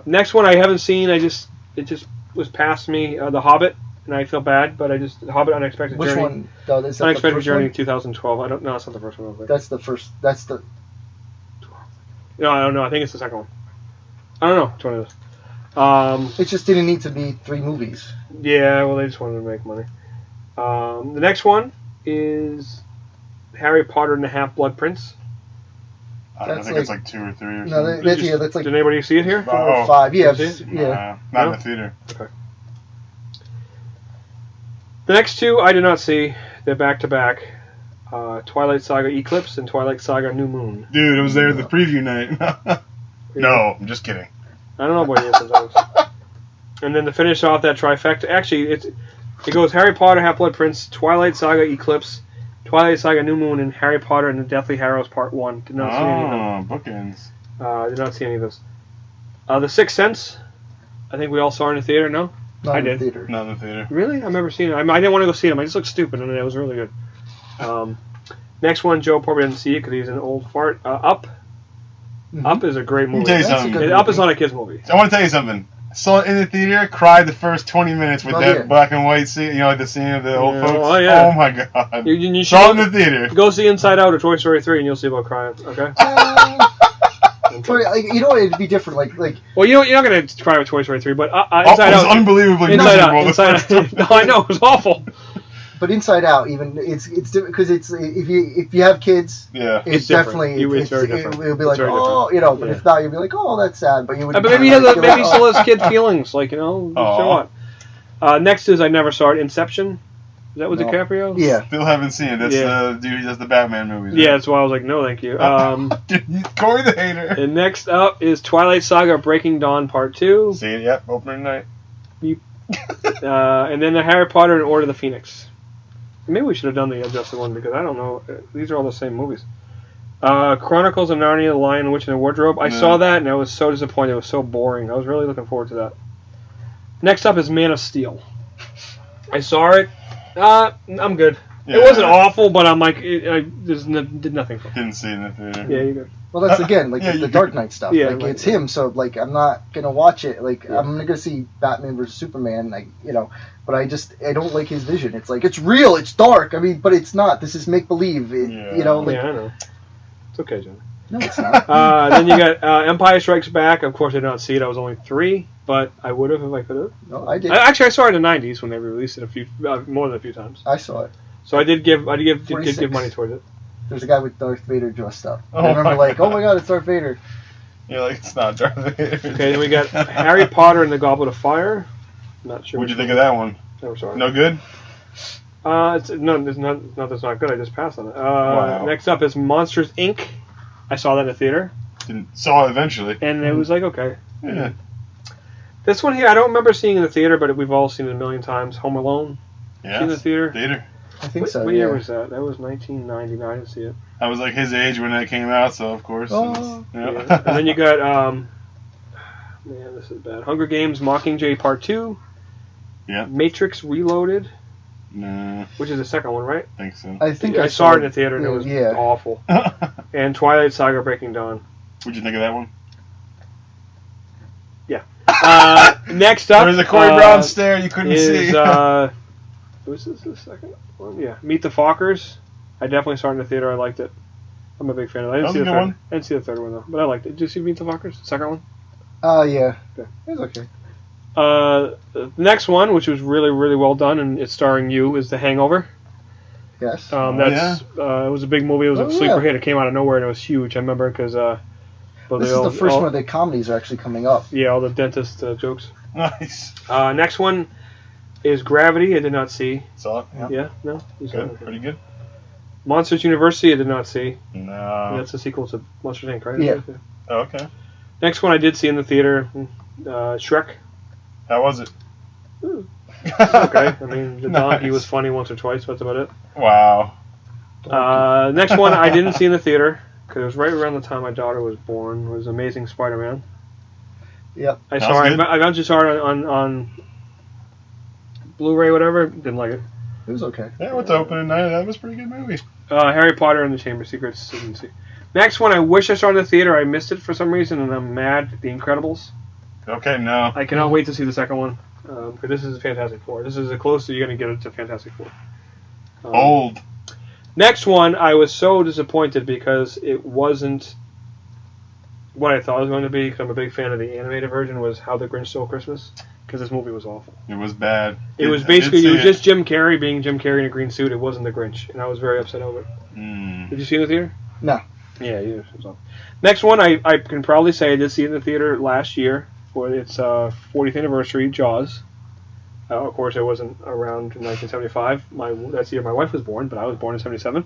it. Next one I haven't seen. It just was past me. The Hobbit, and I feel bad, but The Hobbit: Unexpected Which Journey. one? No, is that the Unexpected first Journey, one? 2012. I don't know. It's not the first one. I don't think. That's the first. That's the. No, I don't know. I think it's the second one. I don't know which one it is. It just didn't need to be 3 movies. Yeah, well, they just wanted to make money. The next one is Harry Potter and the Half-Blood Prince. I That's think it's like 2 or 3 or No, something. that's like Did anybody see it here? 4 Oh. or 5. Yeah, Is it? yeah. Not in No? the theater. Okay. The next 2 I did not see. They're back-to-back. Twilight Saga Eclipse and Twilight Saga New Moon. Dude, it was there the preview night. No, I'm just kidding. I don't know about you sometimes. And then to finish off that trifecta, actually, it goes Harry Potter, Half-Blood Prince, Twilight Saga Eclipse, Twilight Saga New Moon, and Harry Potter and the Deathly Hallows Part 1. Did not see any of them. Bookends. Did not see any of those. The Sixth Sense, I think we all saw in the theater, no? Not I in the did. theater. Not in the theater. Really? I've never seen it. I didn't want to go see them. I just looked stupid, and it was really good. Next one, Joe probably didn't see it because he's an old fart. Up. Mhm. Up is a great movie. Let me tell you That's a something. good Up movie. is not a kid's movie. I want to tell you something. Saw it in the theater, cried the first 20 minutes with Oh, that yeah. black and white scene, you know, like the scene of the old Yeah, folks. oh, yeah. Oh my god. You should Saw it in the theater. go see Inside Out or Toy Story 3 and you'll see about crying, okay? But, like, you know, it'd be different. Like Well, you're not going to cry with Toy Story 3, but Oh, Inside it was Out... unbelievably Inside miserable. Out. the Inside first Out. No, I know, it was awful. but Inside Out, even it's different because it's if you have kids, Yeah. It's it's different. definitely It's very different. It'll be It's like, very oh, different. you know. But Yeah. if not, you'll be like, oh, that's sad. But you would. But maybe he still has kid feelings, like, you know, so Aw. what? Next is I never saw it, Inception. Is that with No. DiCaprio? Yeah. Still haven't seen it. That's Yeah. the dude who does the Batman movies. Yeah, right? that's why I was like, no, thank you. Corey the hater. And next up is Twilight Saga Breaking Dawn Part 2. See it? Yep. Opening night. And then the Harry Potter and Order of the Phoenix. Maybe we should have done the adjusted one because I don't know. These are all the same movies. Chronicles of Narnia, The Lion, the Witch, and the Wardrobe. I saw that and I was so disappointed. It was so boring. I was really looking forward to that. Next up is Man of Steel. I saw it. I'm good. Yeah. It wasn't awful, but I'm like, did nothing for me. Didn't see it in the theater. Yeah, you did. Well, that's again like Yeah, the you Dark could- Knight stuff. Yeah, like like- it's him, so like I'm not gonna watch it. Like Yeah. I'm gonna go see Batman versus Superman. Like but I don't like his vision. It's like it's real, it's dark. I mean, but it's not. This is make believe. Yeah. Like Yeah, I know. It's okay, John. no, it's not. Then you got Empire Strikes Back. Of course, I did not see it. I was only 3, but I would have if I could have. No, I did. Actually, I saw it in the '90s when they released it more than a few times. I saw it. So I did give 46. money towards it. There's a guy with Darth Vader dressed up. Oh I remember my like, oh God. my god, it's Darth Vader. You're like, it's not Darth Vader. Okay, then we got Harry Potter and the Goblet of Fire. Not sure. What'd you which think of that one? Never saw it. No good? It's that's not good. I just passed on it. Wow. Next up is Monsters Inc. I saw that in the theater, Saw it eventually. and it was like okay. Yeah. This one here, I don't remember seeing in the theater, but we've all seen it a million times. Home Alone. Seen in the Yeah. theater. Theater. I think so. What yeah. year was that? That was 1999. I didn't see it. I was like his age when that came out, so of course. Oh. Yeah. And then you got, man, this is bad. Hunger Games Mockingjay Part 2. Yeah. Matrix Reloaded, Nah, which is the second one, right? I think so. I think I saw it in the theater and it was Yeah. awful. And Twilight Saga Breaking Dawn. What'd you think of that one? Next up, There was a Corey Brown stare you couldn't is see. was this the second one? Yeah, Meet the Fockers. I definitely saw it in the theater. I liked it. I'm a big fan of it. I didn't That see was the a third good one. I didn't see the third one though, but I liked it. Did you see Meet the Fockers? The second one. Yeah. Okay. It's okay. The next one, which was really, really well done, and it's starring you, is The Hangover. Yes. It was a big movie. It was a sleeper hit. It came out of nowhere and it was huge. I remember because This is the first one of the comedies are actually coming up. Yeah, all the dentist jokes. Nice. Next one is Gravity. I did not see. Saw it? Yeah. Yeah, no. You saw Good. it. Pretty good. Monsters University, I did not see. No. That's a sequel to Monsters Inc., right? Yeah. Oh, okay. Next one I did see in the theater, Shrek. How was it? Okay. I mean, the donkey Nice. was funny once or twice, but that's about it. Wow. Next one I didn't see in the theater, because it was right around the time my daughter was born, was Amazing Spider-Man. Yep. I That saw was it. good. I eventually saw it on Blu-ray, whatever. Didn't like it. It was okay. Yeah, what's opening night? That was a pretty good movie. Harry Potter and the Chamber of Secrets. Didn't see. Next one I wish I saw in the theater. I missed it for some reason, and I'm mad. The Incredibles. Okay, no. I cannot wait to see the second one. Because this is Fantastic Four. This is the closest you're going to get it to Fantastic Four. Old. Next one, I was so disappointed because it wasn't what I thought it was going to be, because I'm a big fan of the animated version, was How the Grinch Stole Christmas, because this movie was awful. It was bad. It was basically, it was just Jim Carrey being Jim Carrey in a green suit. It wasn't the Grinch, and I was very upset over it. Did you see it in the theater? No. Yeah, you did. Next one, I can probably say I did see it in the theater last year for its 40th anniversary, Jaws. Of course, it wasn't around in 1975. That's the year my wife was born, but I was born in 77.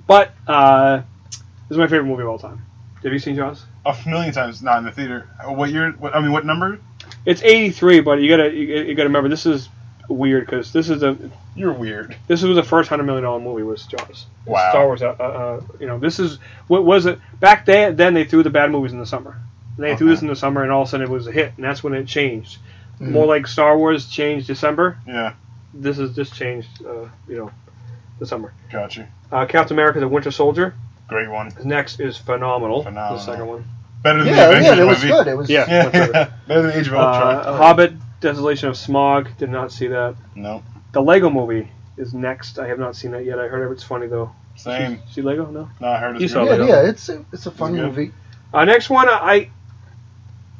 But this is my favorite movie of all time. Have you seen Jaws? A million times, not in the theater. What year? What number? It's 83, but you gotta remember this is weird because this is You're weird. This was the first $100 million movie was Jaws. Wow. Star Wars. This is what was it back then? Then they threw the bad movies in the summer. They threw this in the summer, and all of a sudden it was a hit, and that's when it changed. Mm-hmm. More like Star Wars changed December. Yeah. This is just changed. The summer. Gotcha. Captain America: The Winter Soldier. Great one. Next is phenomenal. The second one. Better than the Avengers it was movie. good. It was Better than Age of Ultron. Hobbit: Desolation of Smaug. Did not see that. No. The Lego Movie is next. I have not seen that yet. I heard it's funny though. Same. See Lego? No. No, I heard it's saw good. Lego. Yeah, it's a fun movie. Next one, I'm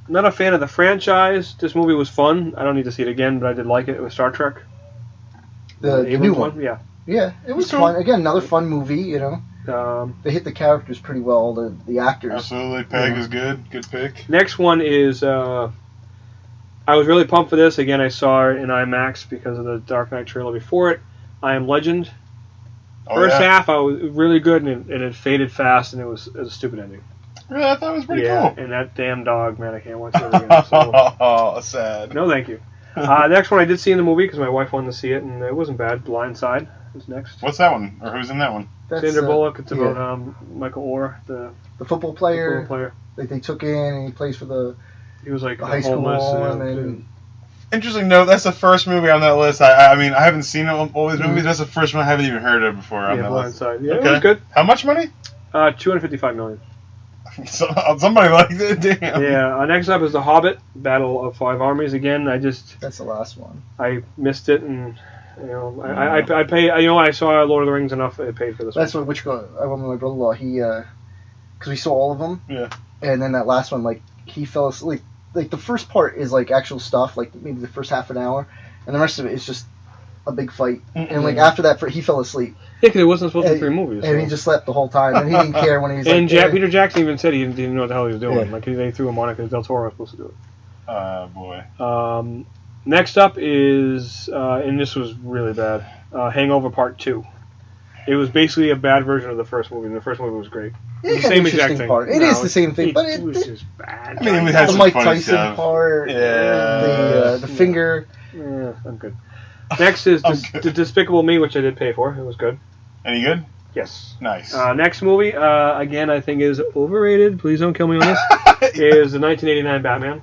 not a fan of the franchise. This movie was fun. I don't need to see it again, but I did like it. It was Star Trek. The new one. Yeah. Yeah, it was fun. Again, another fun movie, They hit the characters pretty well, the actors. Absolutely. Peg is good. Good pick. Next one is, I was really pumped for this. Again, I saw it in IMAX because of the Dark Knight trailer before it. I Am Legend. First half, I was really good, and it faded fast, and it was a stupid ending. Really? I thought it was pretty cool. And that damn dog, man, I can't watch it again. So. Sad. No, thank you. Next one I did see in the movie because my wife wanted to see it, and it wasn't bad. Blind Side is next. What's that one? Or who's in that one? That's, Sandra Bullock. It's about Michael Orr, the football player. The football player. That they took in, and he plays for the. He was like high school, homeless. and then. Interesting note. That's the first movie on that list. I mean, I haven't seen all these movies. That's the first one I haven't even heard of before on that Blind list. Side. Yeah, it was good. How much money? $255 million. Somebody liked it. Damn. Yeah. Next up is The Hobbit: Battle of Five Armies. Again, That's the last one. I missed it, and I pay. I saw Lord of the Rings enough. I paid for this. That's I went with my brother-in-law. He because we saw all of them. Yeah. And then that last one, like he fell asleep. Like the first part is like actual stuff, like maybe the first half an hour, and the rest of it is just a big fight. Mm-mm. And like after that, he fell asleep. Yeah, because it wasn't supposed to be 3 movies. And he just slept the whole time, and he didn't care when he was. And Peter Jackson even said he didn't know what the hell he was doing. Yeah. Like they threw him on it because Del Toro was supposed to do it. Boy. Next up is, and this was really bad, Hangover Part 2. It was basically a bad version of the first movie, and the first movie was great. It same exact thing. Part. It is the same thing, but it was just bad. I mean, we had the some Mike funny Tyson stuff. part, the finger. Yeah, I'm good. Next is Despicable Me, which I did pay for. It was good. Any good? Yes. Nice. Next movie, again, I think is overrated. Please don't kill me on this. Is the 1989 Batman.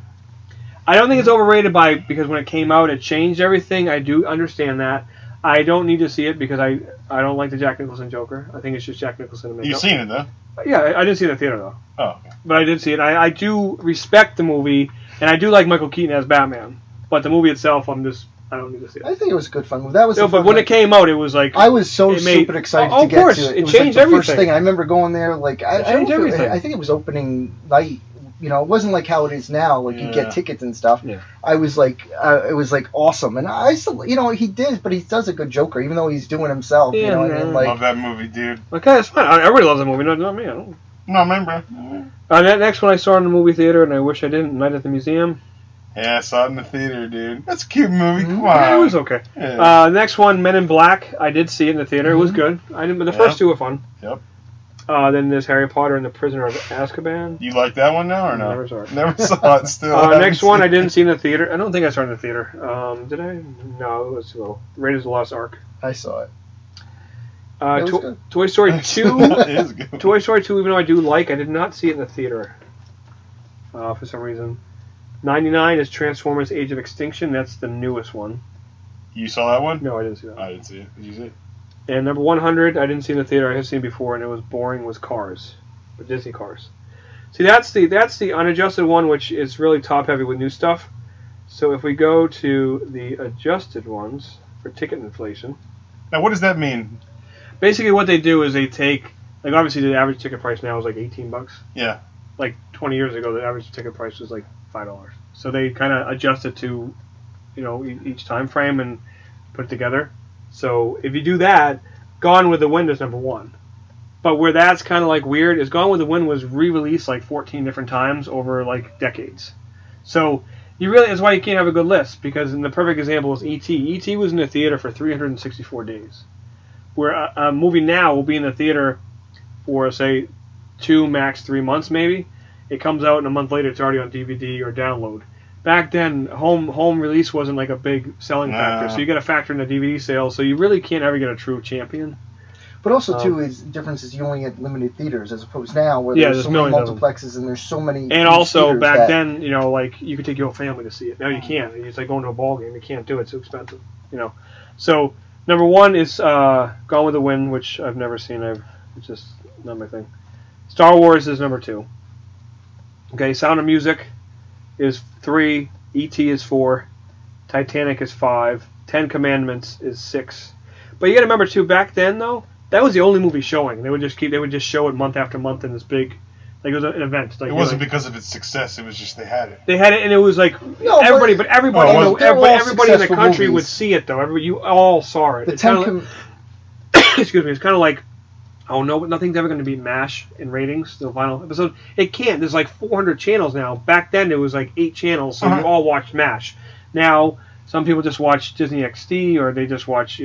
I don't think it's overrated because when it came out, it changed everything. I do understand that. I don't need to see it because I don't like the Jack Nicholson Joker. I think it's just Jack Nicholson and makeup. You've seen it, though? Yeah, I didn't see it in the theater, though. Oh, okay. But I did see it. I do respect the movie, and I do like Michael Keaton as Batman. But the movie itself, I don't need to see it. I think it was a good fun movie. That was but when it came out, it was like... I was so super excited to get to it. It was changed like the everything. First thing. I remember going there, like... I think it was opening night. It wasn't like how it is now. Like you get tickets and stuff. Yeah. I was like, it was like awesome, and I still, he did, but he does a good Joker, even though he's doing himself. Yeah, you know what I mean? Like, love that movie, dude. Okay, it's fine. Everybody loves that movie, not me. I don't. No, man, bro. That next one I saw in the movie theater, and I wish I didn't. Night at the Museum. Yeah, I saw it in the theater, dude. That's a cute movie. Come on. Yeah, it was okay. Yeah. Next one, Men in Black. I did see it in the theater. It was good. I didn't, but the first two were fun. Yep. Then there's Harry Potter and the Prisoner of Azkaban. You like that one now or no? Never saw it. Never saw it. Still. Next one I didn't see in the theater. I don't think I saw it in the theater. Did I? No, it was slow. Raiders of the Lost Ark. I saw it. Toy Story 2. It is good. Toy Story 2, even though I do like, I did not see it in the theater. For some reason. 99 is Transformers Age of Extinction. That's the newest one. You saw that one? No, I didn't see that. I didn't see it. Did you see it? And number 100, I didn't see in the theater. I have seen before, and it was boring. Was Cars, but Disney Cars. See, that's the unadjusted one, which is really top heavy with new stuff. So if we go to the adjusted ones for ticket inflation, Now, what does that mean? basically what they do is they take, like, obviously the average ticket price now is like $18. Yeah. Like 20 years ago, the average ticket price was like $5. So they kind of adjust it to, each time frame and put it together. So if you do that, Gone with the Wind is number 1. But where that's kind of like weird is Gone with the Wind was re-released like 14 different times over like decades. So that's why you can't have a good list, because the perfect example is E.T. E.T. was in the theater for 364 days. Where a movie now will be in the theater for, say, 2, max 3 months maybe. It comes out and a month later it's already on DVD or download. Back then, home release wasn't like a big selling factor, so you got to factor in the DVD sales. So you really can't ever get a true champion. But also, too, the difference is you only get limited theaters as opposed now where there's so many multiplexes and there's so many. And also, back then, like, you could take your whole family to see it. Now you can't. It's like going to a ball game. You can't do it. It's too expensive. So, number 1 is Gone with the Wind, which I've never seen. It's just not my thing. Star Wars is number 2. Okay, Sound of Music is 3. E.T. is 4. Titanic is 5. 10 Commandments is 6. But you got to remember, too, back then, though, that was the only movie showing. They would just show it month after month in this big, like, it was an event. Like, it wasn't because of its success. It was just they had it. They had it, and it was like everybody in the country would see it, though. You all saw it. Excuse me. It's kind of like, oh no, but nothing's ever going to beat MASH in ratings. The final episode, it can't. There's like 400 channels now. Back then, it was like 8 channels, so you all watched MASH. Now, some people just watch Disney XD, or they just watch,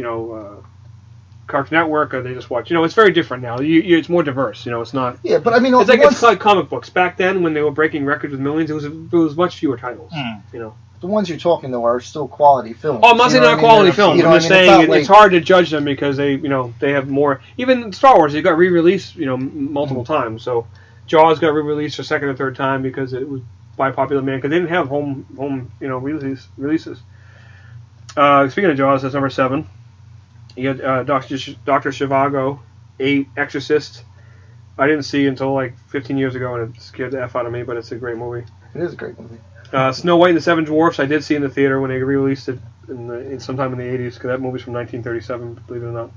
Cartoon Network, or they just watch. It's very different now. It's more diverse. It's not. Yeah, but I mean, it's like comic books. Back then, when they were breaking records with millions, it was much fewer titles. The ones you're talking though are still quality films. Oh, I'm not saying they're not quality films. I'm just saying it's hard to judge them because they have more. Even Star Wars, it got re-released, multiple times. So Jaws got re-released a second or third time because it was by popular demand, because they didn't have home releases. Speaking of Jaws, that's number 7. You got Dr. Zhivago, 8, Exorcist. I didn't see until like 15 years ago, and it scared the F out of me, but it's a great movie. It is a great movie. Snow White and the Seven Dwarfs, I did see in the theater when they re-released it sometime in the 80s, because that movie's from 1937, believe it or not.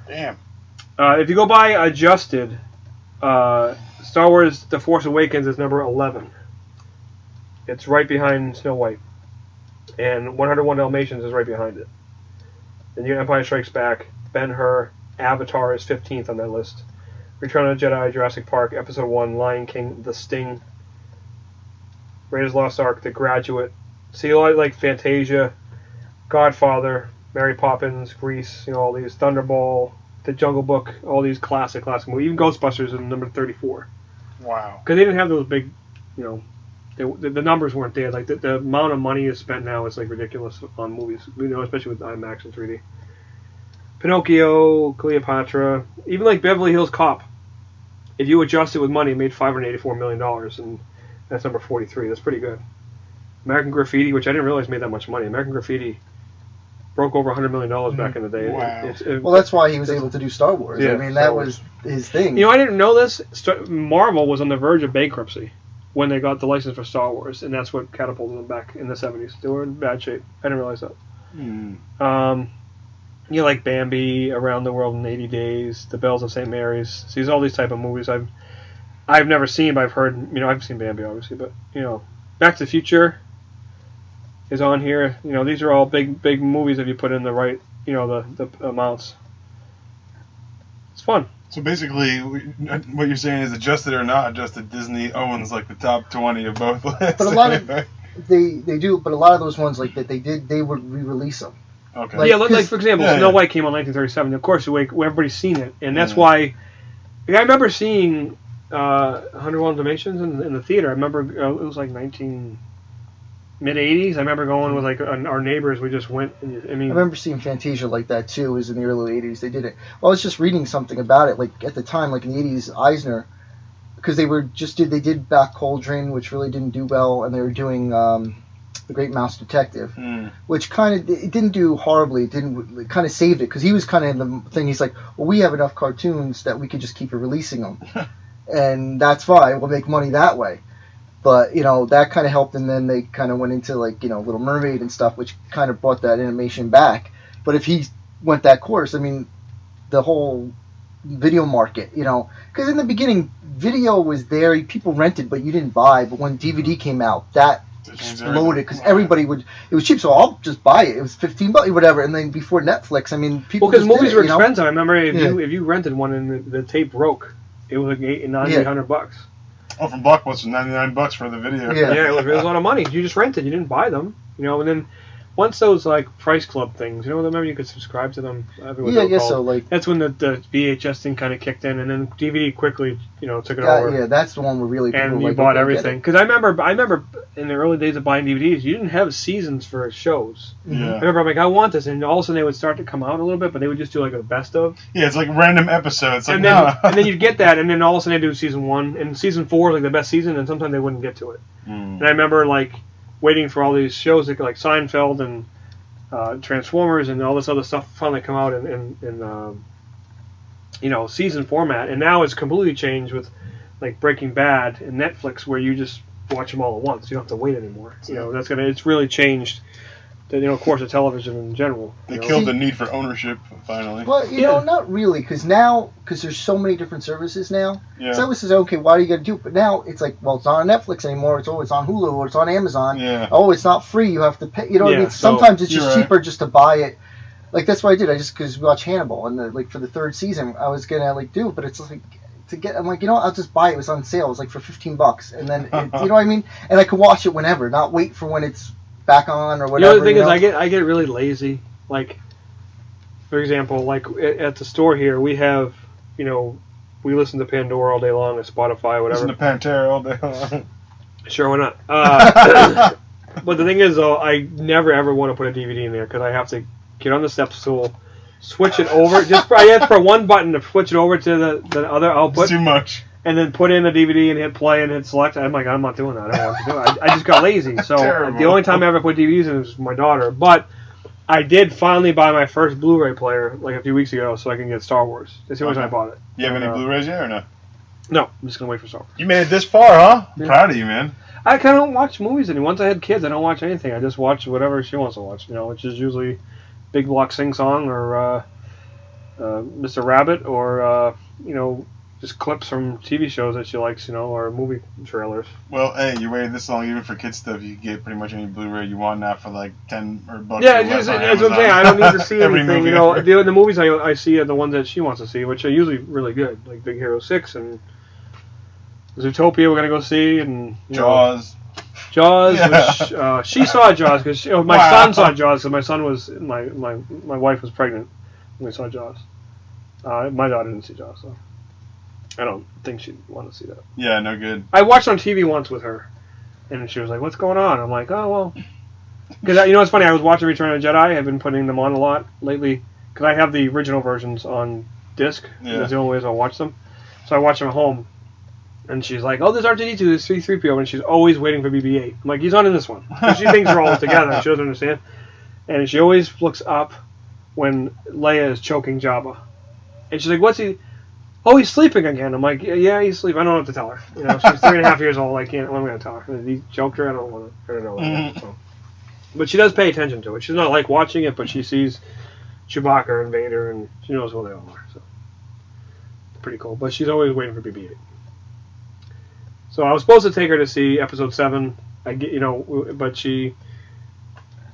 Damn. If you go by adjusted, Star Wars The Force Awakens is number 11. It's right behind Snow White. And 101 Dalmatians is right behind it. Then you got Empire Strikes Back, Ben-Hur, Avatar is 15th on that list. Return of the Jedi, Jurassic Park, Episode 1, Lion King, The Sting, Raiders of the Lost Ark, The Graduate. See a lot like Fantasia, Godfather, Mary Poppins, Grease, all these, Thunderball, The Jungle Book, all these classic movies. Even Ghostbusters is number 34. Wow. Because they didn't have those big, the numbers weren't there. Like the amount of money is spent now is like ridiculous on movies, especially with IMAX and 3D. Pinocchio, Cleopatra, even like Beverly Hills Cop. If you adjust it with money, it made $584 million, and that's number 43. That's pretty good. American Graffiti, which I didn't realize made that much money. American Graffiti broke over $100 million back in the day. Wow. Well, that's why he was able to do Star Wars. Yeah, I mean, that was his thing. I didn't know this. Marvel was on the verge of bankruptcy when they got the license for Star Wars, and that's what catapulted them back in the 70s. They were in bad shape. I didn't realize that. Like Bambi, Around the World in 80 Days, The Bells of St. Mary's. See, all these type of movies I've never seen, but I've heard. I've seen Bambi, obviously, but Back to the Future is on here. These are all big movies if you put in the right, the amounts. It's fun. So basically, what you're saying is, adjusted or not adjusted, Disney owns like the top 20 of both lists. But a They do, but a lot of those ones like that they would re-release them. Okay. Like for example, Snow White came out in 1937. Of course, everybody's seen it, and that's why. Like, I remember seeing 101 Dalmatians in the theater. I remember it was like mid-80s. I remember going with like our neighbors. We just went. I remember seeing Fantasia like that too. It was in the early 80s. They did it. Well, I was just reading something about it. Like at the time, like in the 80s, Eisner, because they did Black Cauldron, which really didn't do well, and they were doing The Great Mouse Detective, which it didn't do horribly. It kind of saved it because he was kind of in the thing. He's like, well, we have enough cartoons that we could just keep releasing them, and that's fine. We'll make money that way. But that kind of helped, and then they kind of went into like Little Mermaid and stuff, which kind of brought that animation back. But if he went that course, I mean, the whole video market, because in the beginning, video was there, people rented, but you didn't buy. But when DVD came out, that exploded because everybody it was cheap, so I'll just buy it. It was $15, whatever. And then before Netflix, I mean, people because movies were expensive. I remember if you rented one and the tape broke, it was like $800. Oh, from BlockBuster, $99 for the video. Yeah, it was a lot of money. You just rented, you didn't buy them, and then once those like Price Club things, remember you could subscribe to them. Yeah, I guess so. Like that's when the VHS thing kind of kicked in, and then DVD quickly, took it over. Yeah, that's the one where really people and you bought everything. Because I remember in the early days of buying DVDs, you didn't have seasons for shows. Yeah. I remember I'm like, I want this, and all of a sudden they would start to come out a little bit, but they would just do like a best of. Yeah, it's like random episodes. Like, and then you'd get that, and then all of a sudden they do season 1, and season 4 is like the best season, and sometimes they wouldn't get to it. And I remember like waiting for all these shows like Seinfeld and Transformers and all this other stuff finally come out in season format, and now it's completely changed with like Breaking Bad and Netflix, where you just watch them all at once. You don't have to wait anymore. It's really changed the course of television in general. They killed the need for ownership finally. Well, not really, because there's so many different services now. Yeah. So it says, okay, why do you got to do it? But now it's like, well, it's not on Netflix anymore. It's on Hulu or it's on Amazon. Yeah. Oh, it's not free. You have to pay. You know what I mean? Sometimes it's just cheaper just to buy it. Like that's what I did. Because we watched Hannibal, and for the 3rd season, I was gonna do it, but it's like I'm like, I'll just buy it. It was on sale. It was like for $15, and then you know what I mean? And I could watch it whenever, not wait for when it's back on or whatever. The thing is, I get really lazy. Like, for example, like at the store here, we have, we listen to Pandora all day long, or Spotify, whatever. Listen to Pantera all day long. Sure, why not? But the thing is, though, I never ever want to put a DVD in there because I have to get on the step stool, switch it over. I have for one button to switch it over to the other output. It's too much. And then put in a DVD and hit play and hit select. I'm like, I'm not doing that. I don't want to do it. I just got lazy. So the only time I ever put DVDs in was with my daughter. But I did finally buy my first Blu-ray player like a few weeks ago so I can get Star Wars. That's the only time I bought it. You have any Blu-rays yet or no? No, I'm just going to wait for Star Wars. You made it this far, huh? I'm proud of you, man. I kind of don't watch movies anymore. Once I had kids, I don't watch anything. I just watch whatever she wants to watch, which is usually Big Block Sing Song or Mr. Rabbit or, just clips from TV shows that she likes, or movie trailers. Well, hey, you waited this long even for kids stuff. You can get pretty much any Blu-ray you want now for like $10 or $10. Yeah, that's what I'm saying. I don't need to see anything. The movies I see are the ones that she wants to see, which are usually really good, like Big Hero 6 and Zootopia. We're gonna go see and Jaws. Yeah. Which, she saw Jaws because my son saw Jaws because my son was my wife was pregnant when we saw Jaws. My daughter didn't see Jaws, so I don't think she'd want to see that. Yeah, no good. I watched on TV once with her, and she was like, "What's going on?" I'm like, "Oh well," because it's funny. I was watching Return of the Jedi. I've been putting them on a lot lately because I have the original versions on disc. Yeah. That's the only ways I'll watch them. So I watch them at home, and she's like, "Oh, there's R2-D2, there's C-3PO," and she's always waiting for BB-8. I'm like, "He's not in this one." She thinks they're all together. She doesn't understand, and she always looks up when Leia is choking Jabba, and she's like, "What's he?" "Oh, he's sleeping again." I'm like, "Yeah, he's sleeping." I don't know what to tell her. She's 3.5 years old. What am I going to tell her? He choked her. I don't want her to know that. So. But she does pay attention to it. She's not like watching it, but she sees Chewbacca and Vader, and she knows who they all are. So it's pretty cool. But she's always waiting for BB-8. So I was supposed to take her to see Episode 7. But she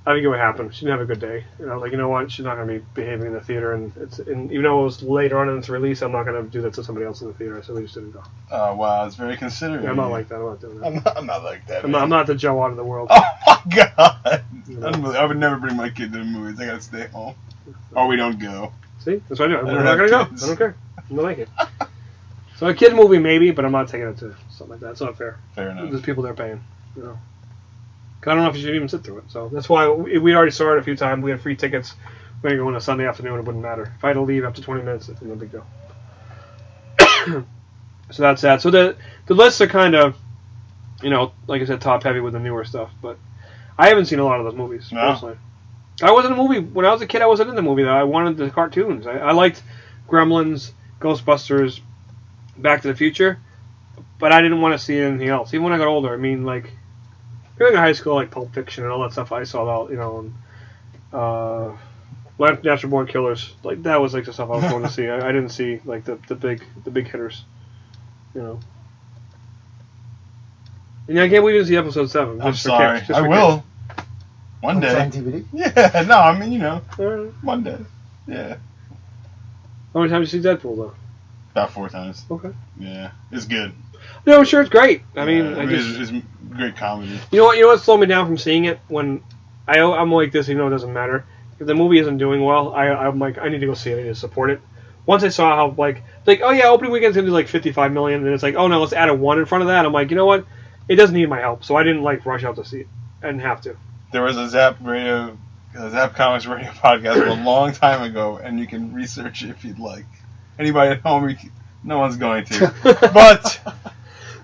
I think it would happen. She didn't have a good day. And I was like, you know what? She's not going to be behaving in the theater. And even though it was later on in its release, I'm not going to do that to somebody else in the theater. So we just didn't go. Oh, wow. It's very considerate. Yeah, I'm not like that. I'm not doing that. I'm not like that. I'm not the Joe Ott of the world. Oh, my God. You know? I would never bring my kid to the movies. I got to stay home. Or we don't go. See? That's what I do. I'm don't not going to go. kids. I don't care. I'm not like it. So a kid movie, maybe, but I'm not taking it to something like that. It's not fair. Fair enough. There's people there paying, you know. 'Cause I don't know if you should even sit through it. So that's why we already saw it a few times. We had free tickets. We're going to go on a Sunday afternoon. It wouldn't matter. If I had to leave after 20 minutes, it's no big deal. So that's that. So the lists are kind of, you know, like I said, top heavy with the newer stuff. But I haven't seen a lot of those movies, personally. I wasn't a movie. When I was a kid, I wasn't in the movie, though. I wanted the cartoons. I liked Gremlins, Ghostbusters, Back to the Future. But I didn't want to see anything else. Even when I got older, I mean, like, during high school, like Pulp Fiction and all that stuff, I saw that, you know, and Natural Born Killers, like that was like the stuff I was going to see. I didn't see like the big hitters, you know. And I can't believe you didn't see episode 7. I'm sorry. I will. One day. On DVD? Yeah. No, I mean, you know, Right. one day. Yeah. How many times did you see Deadpool though? About 4 times. Okay. Yeah. It's good. No, I'm sure it's great. I mean, Yeah, it's great comedy. You know what slowed me down from seeing it when I'm like this, even though it doesn't matter. If the movie isn't doing well, I'm like, I need to go see it. I need to support it. Once I saw how like oh yeah, opening weekend's gonna do like 55 million, and it's like, oh no, let's add a 1 in front of that. I'm like, you know what? It doesn't need my help, so I didn't like rush out to see it. I didn't have to. There was a Zapp Comics radio podcast a long time ago, and you can research it if you'd like. Anybody at home, no one's going to. But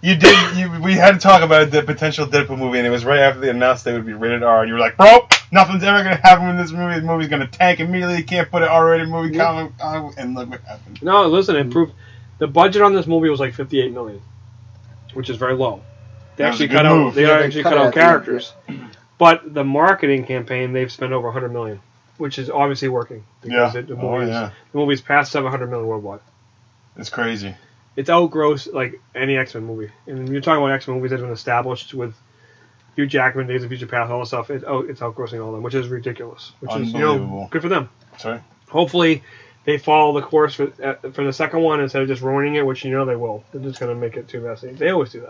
we had to talk about the potential Deadpool movie, and it was right after they announced they would be rated R, and you were like, bro, nothing's ever going to happen in this movie. The movie's going to tank immediately. You can't put an R-rated movie comic on, and look what happened. No, listen, it proved the budget on this movie was like 58 million, which is very low. They actually cut out characters. But the marketing campaign, they've spent over 100 million, which is obviously working. Because the movie's past 700 million worldwide. It's crazy. It's outgrossed like any X-Men movie. And you're talking about X-Men movies that have been established with Hugh Jackman, Days of Future Past, all that stuff. It's outgrossing all of them, which is ridiculous. Which is, you know, good for them. Sorry. Hopefully, they follow the course for the second one instead of just ruining it, which you know they will. They're just going to make it too messy. They always do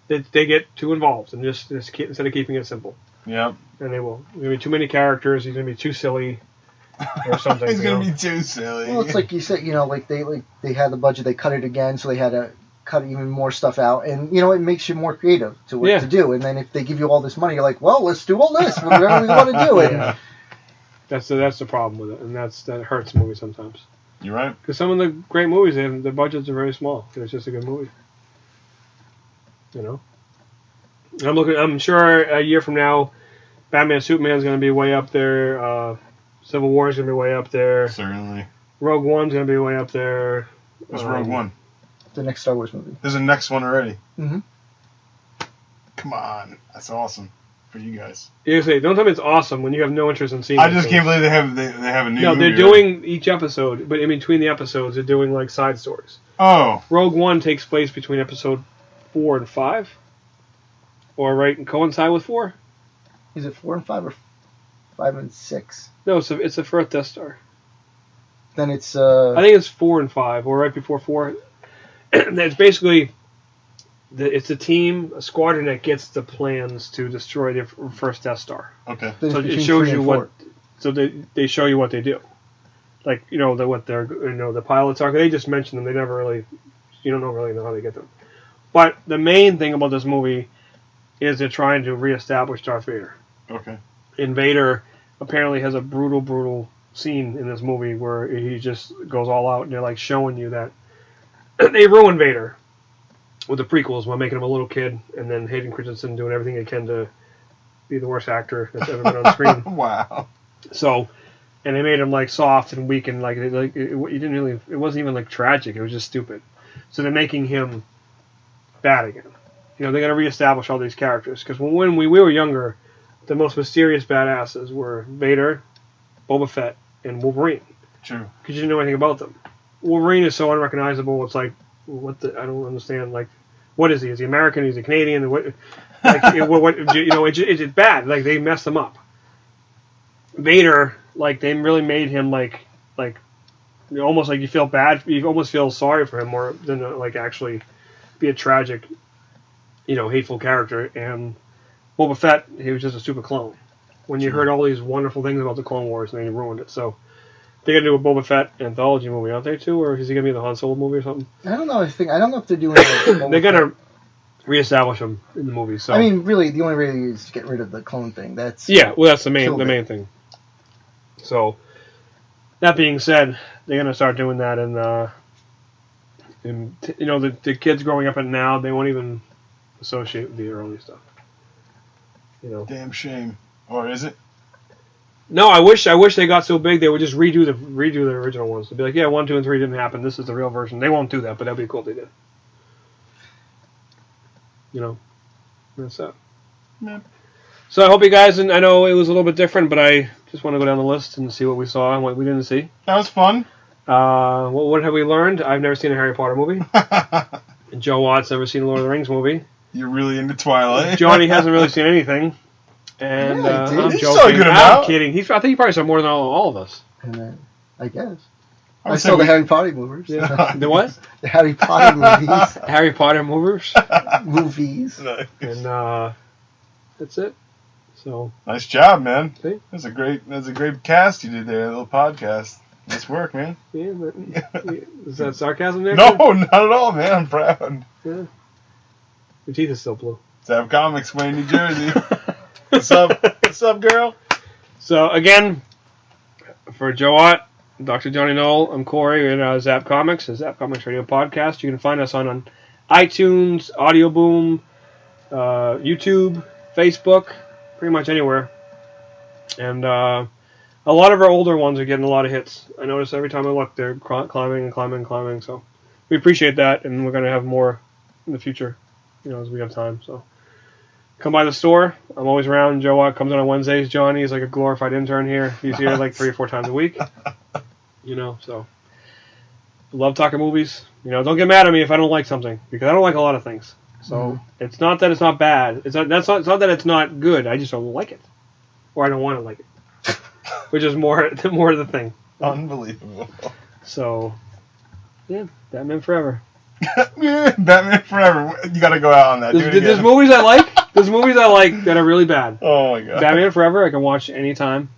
that. They get too involved and just instead of keeping it simple. Yep. And they will. There's going to be too many characters. He's going to be too silly. Or something. He's going to be too silly. Well, it's like you said, you know, like they had the budget, they cut it again, so they had to cut even more stuff out, and you know, it makes you more creative to what to do. And then if they give you all this money, you're like, well, let's do all this, whatever we want to do. And that's the problem with it, and that hurts movies sometimes. You're right. Because some of the great movies, the budgets are very small, and it's just a good movie. You know. I'm sure a year from now, Batman Superman is going to be way up there. Civil War is going to be way up there. Certainly. Rogue One's going to be way up there. What's Rogue One? The next Star Wars movie. There's a next one already. Mm-hmm. Come on, that's awesome for you guys. You say, don't tell me it's awesome when you have no interest in seeing. I just can't believe they have a new. No, movie they're doing each episode, but in between the episodes, they're doing like side stories. Oh. Rogue One takes place between episode 4 and 5, or right and coincide with 4. Is it 4 and 5 or 5 and 6? No, it's the first Death Star. Then it's. I think it's 4 and 5, or right before 4. It's basically it's a team, a squadron that gets the plans to destroy the first Death Star. Okay. So it shows you what. So they show you what they do, like what they're the pilots are. They just mention them. They never really, you don't really know how they get them. But the main thing about this movie is they're trying to reestablish Darth Vader. Okay. And Vader apparently has a brutal scene in this movie where he just goes all out, and they're like showing you that they ruined Vader with the prequels by making him a little kid, and then Hayden Christensen doing everything he can to be the worst actor that's ever been on screen. Wow. So, and they made him like soft and weak, and it wasn't even like tragic. It was just stupid. So they're making him bad again. They're going to reestablish all these characters because when we were younger, the most mysterious badasses were Vader, Boba Fett, and Wolverine. True. Because you didn't know anything about them. Wolverine is so unrecognizable. It's like, I don't understand. Like, what is he? Is he American? Is he Canadian? What? Like, it's bad. Like they messed him up. Vader, like they really made him like almost like you feel bad. You almost feel sorry for him more than like actually be a tragic, hateful character. And Boba Fett, he was just a stupid clone. When you heard all these wonderful things about the Clone Wars, and then you ruined it. So they're gonna do a Boba Fett anthology movie, aren't they too? Or is he gonna be in the Han Solo movie or something? I don't know. I don't know if they're doing. They're gonna reestablish him in the movie. So I mean, really, the only way is to get rid of the clone thing. That's that's the main thing. So that being said, they're gonna start doing that, and the kids growing up now, they won't even associate with the early stuff. Damn shame. Or is it? No, I wish they got so big they would just redo the original ones. They'd be like, yeah, 1, 2, and 3 didn't happen. This is the real version. They won't do that, but that'd be cool if they did. That's that. Yeah. So I hope you guys, and I know it was a little bit different, but I just want to go down the list and see what we saw and what we didn't see. That was fun. What have we learned? I've never seen a Harry Potter movie. Joe Ott's never seen a Lord of the Rings movie. You're really into Twilight. Jonny hasn't really seen anything. And I'm He's joking. so good I'm about. kidding. I think he probably saw more than all of us. And then, I guess. I saw the Harry Potter movies. Yeah. The what? The Harry Potter movies. Harry Potter movies. Movies. Nice. And that's it. So nice job, man. See? That's a great cast you did there, a little podcast. Nice work, man. Yeah, but, is that sarcasm there? No, not at all, man. I'm proud. Yeah. Your teeth are still blue. Zapp Comics, Wayne, New Jersey. What's up? What's up, girl? So again, for Joe Ott, Dr. Jonny Knoll, I'm Corry. We're in Zapp Comics, the Zapp Comics Radio Podcast. You can find us on iTunes, Audio Boom, YouTube, Facebook, pretty much anywhere. And a lot of our older ones are getting a lot of hits. I notice every time I look, they're climbing. So we appreciate that, and we're going to have more in the future, as we have time. So come by the store. I'm always around. Joe Ott comes on Wednesdays. Jonny is like a glorified intern here. He's here like 3 or 4 times a week. So love talking movies. Don't get mad at me if I don't like something, because I don't like a lot of things. So It's not that it's not bad. It's not that it's not good. I just don't like it, or I don't want to like it, which is more the thing. Unbelievable. So yeah, Batman Forever. Batman Forever. You got to go out on that. There's movies I like. There's movies I like that are really bad. Oh my god. Batman Forever I can watch anytime.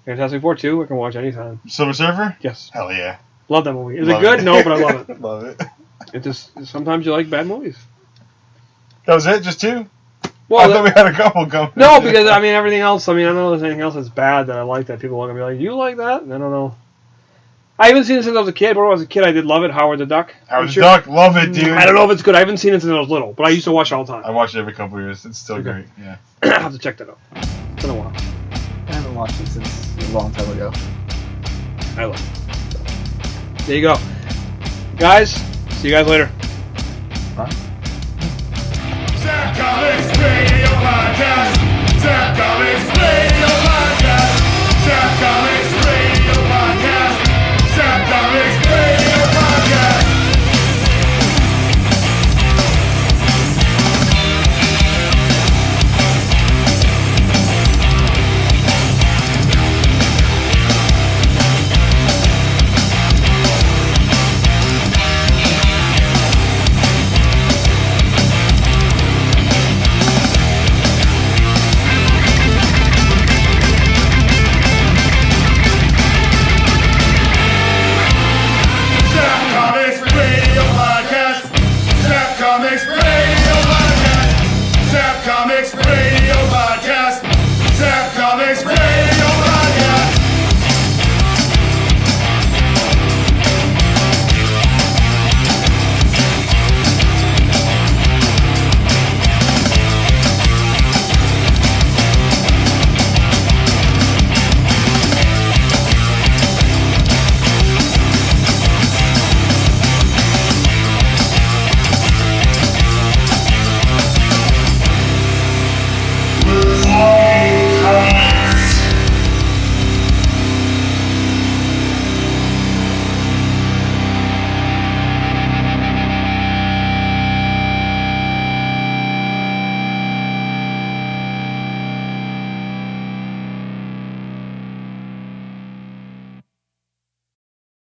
Fantastic Four 2 I can watch anytime. Silver Surfer? Yes. Hell yeah. Love that movie. Is it good? No, but I love it. Love it. It just sometimes you like bad movies. That was it? Just 2? Well, I thought we had a couple coming. No, because everything else. I don't know if there's anything else that's bad that I like that people are gonna be like, you like that? I don't know. I haven't seen it since I was a kid. When I was a kid, I did love it. Howard the Duck. Howard the Duck, love it, dude. I don't know if it's good. I haven't seen it since I was little, but I used to watch it all the time. I watch it every couple of years. It's still great. Yeah. I have to check that out. It's been a while. I haven't watched it since a long time ago. I love it. So, there you go. Guys, see you guys later. Bye. Zapp Comics Radio Podcast.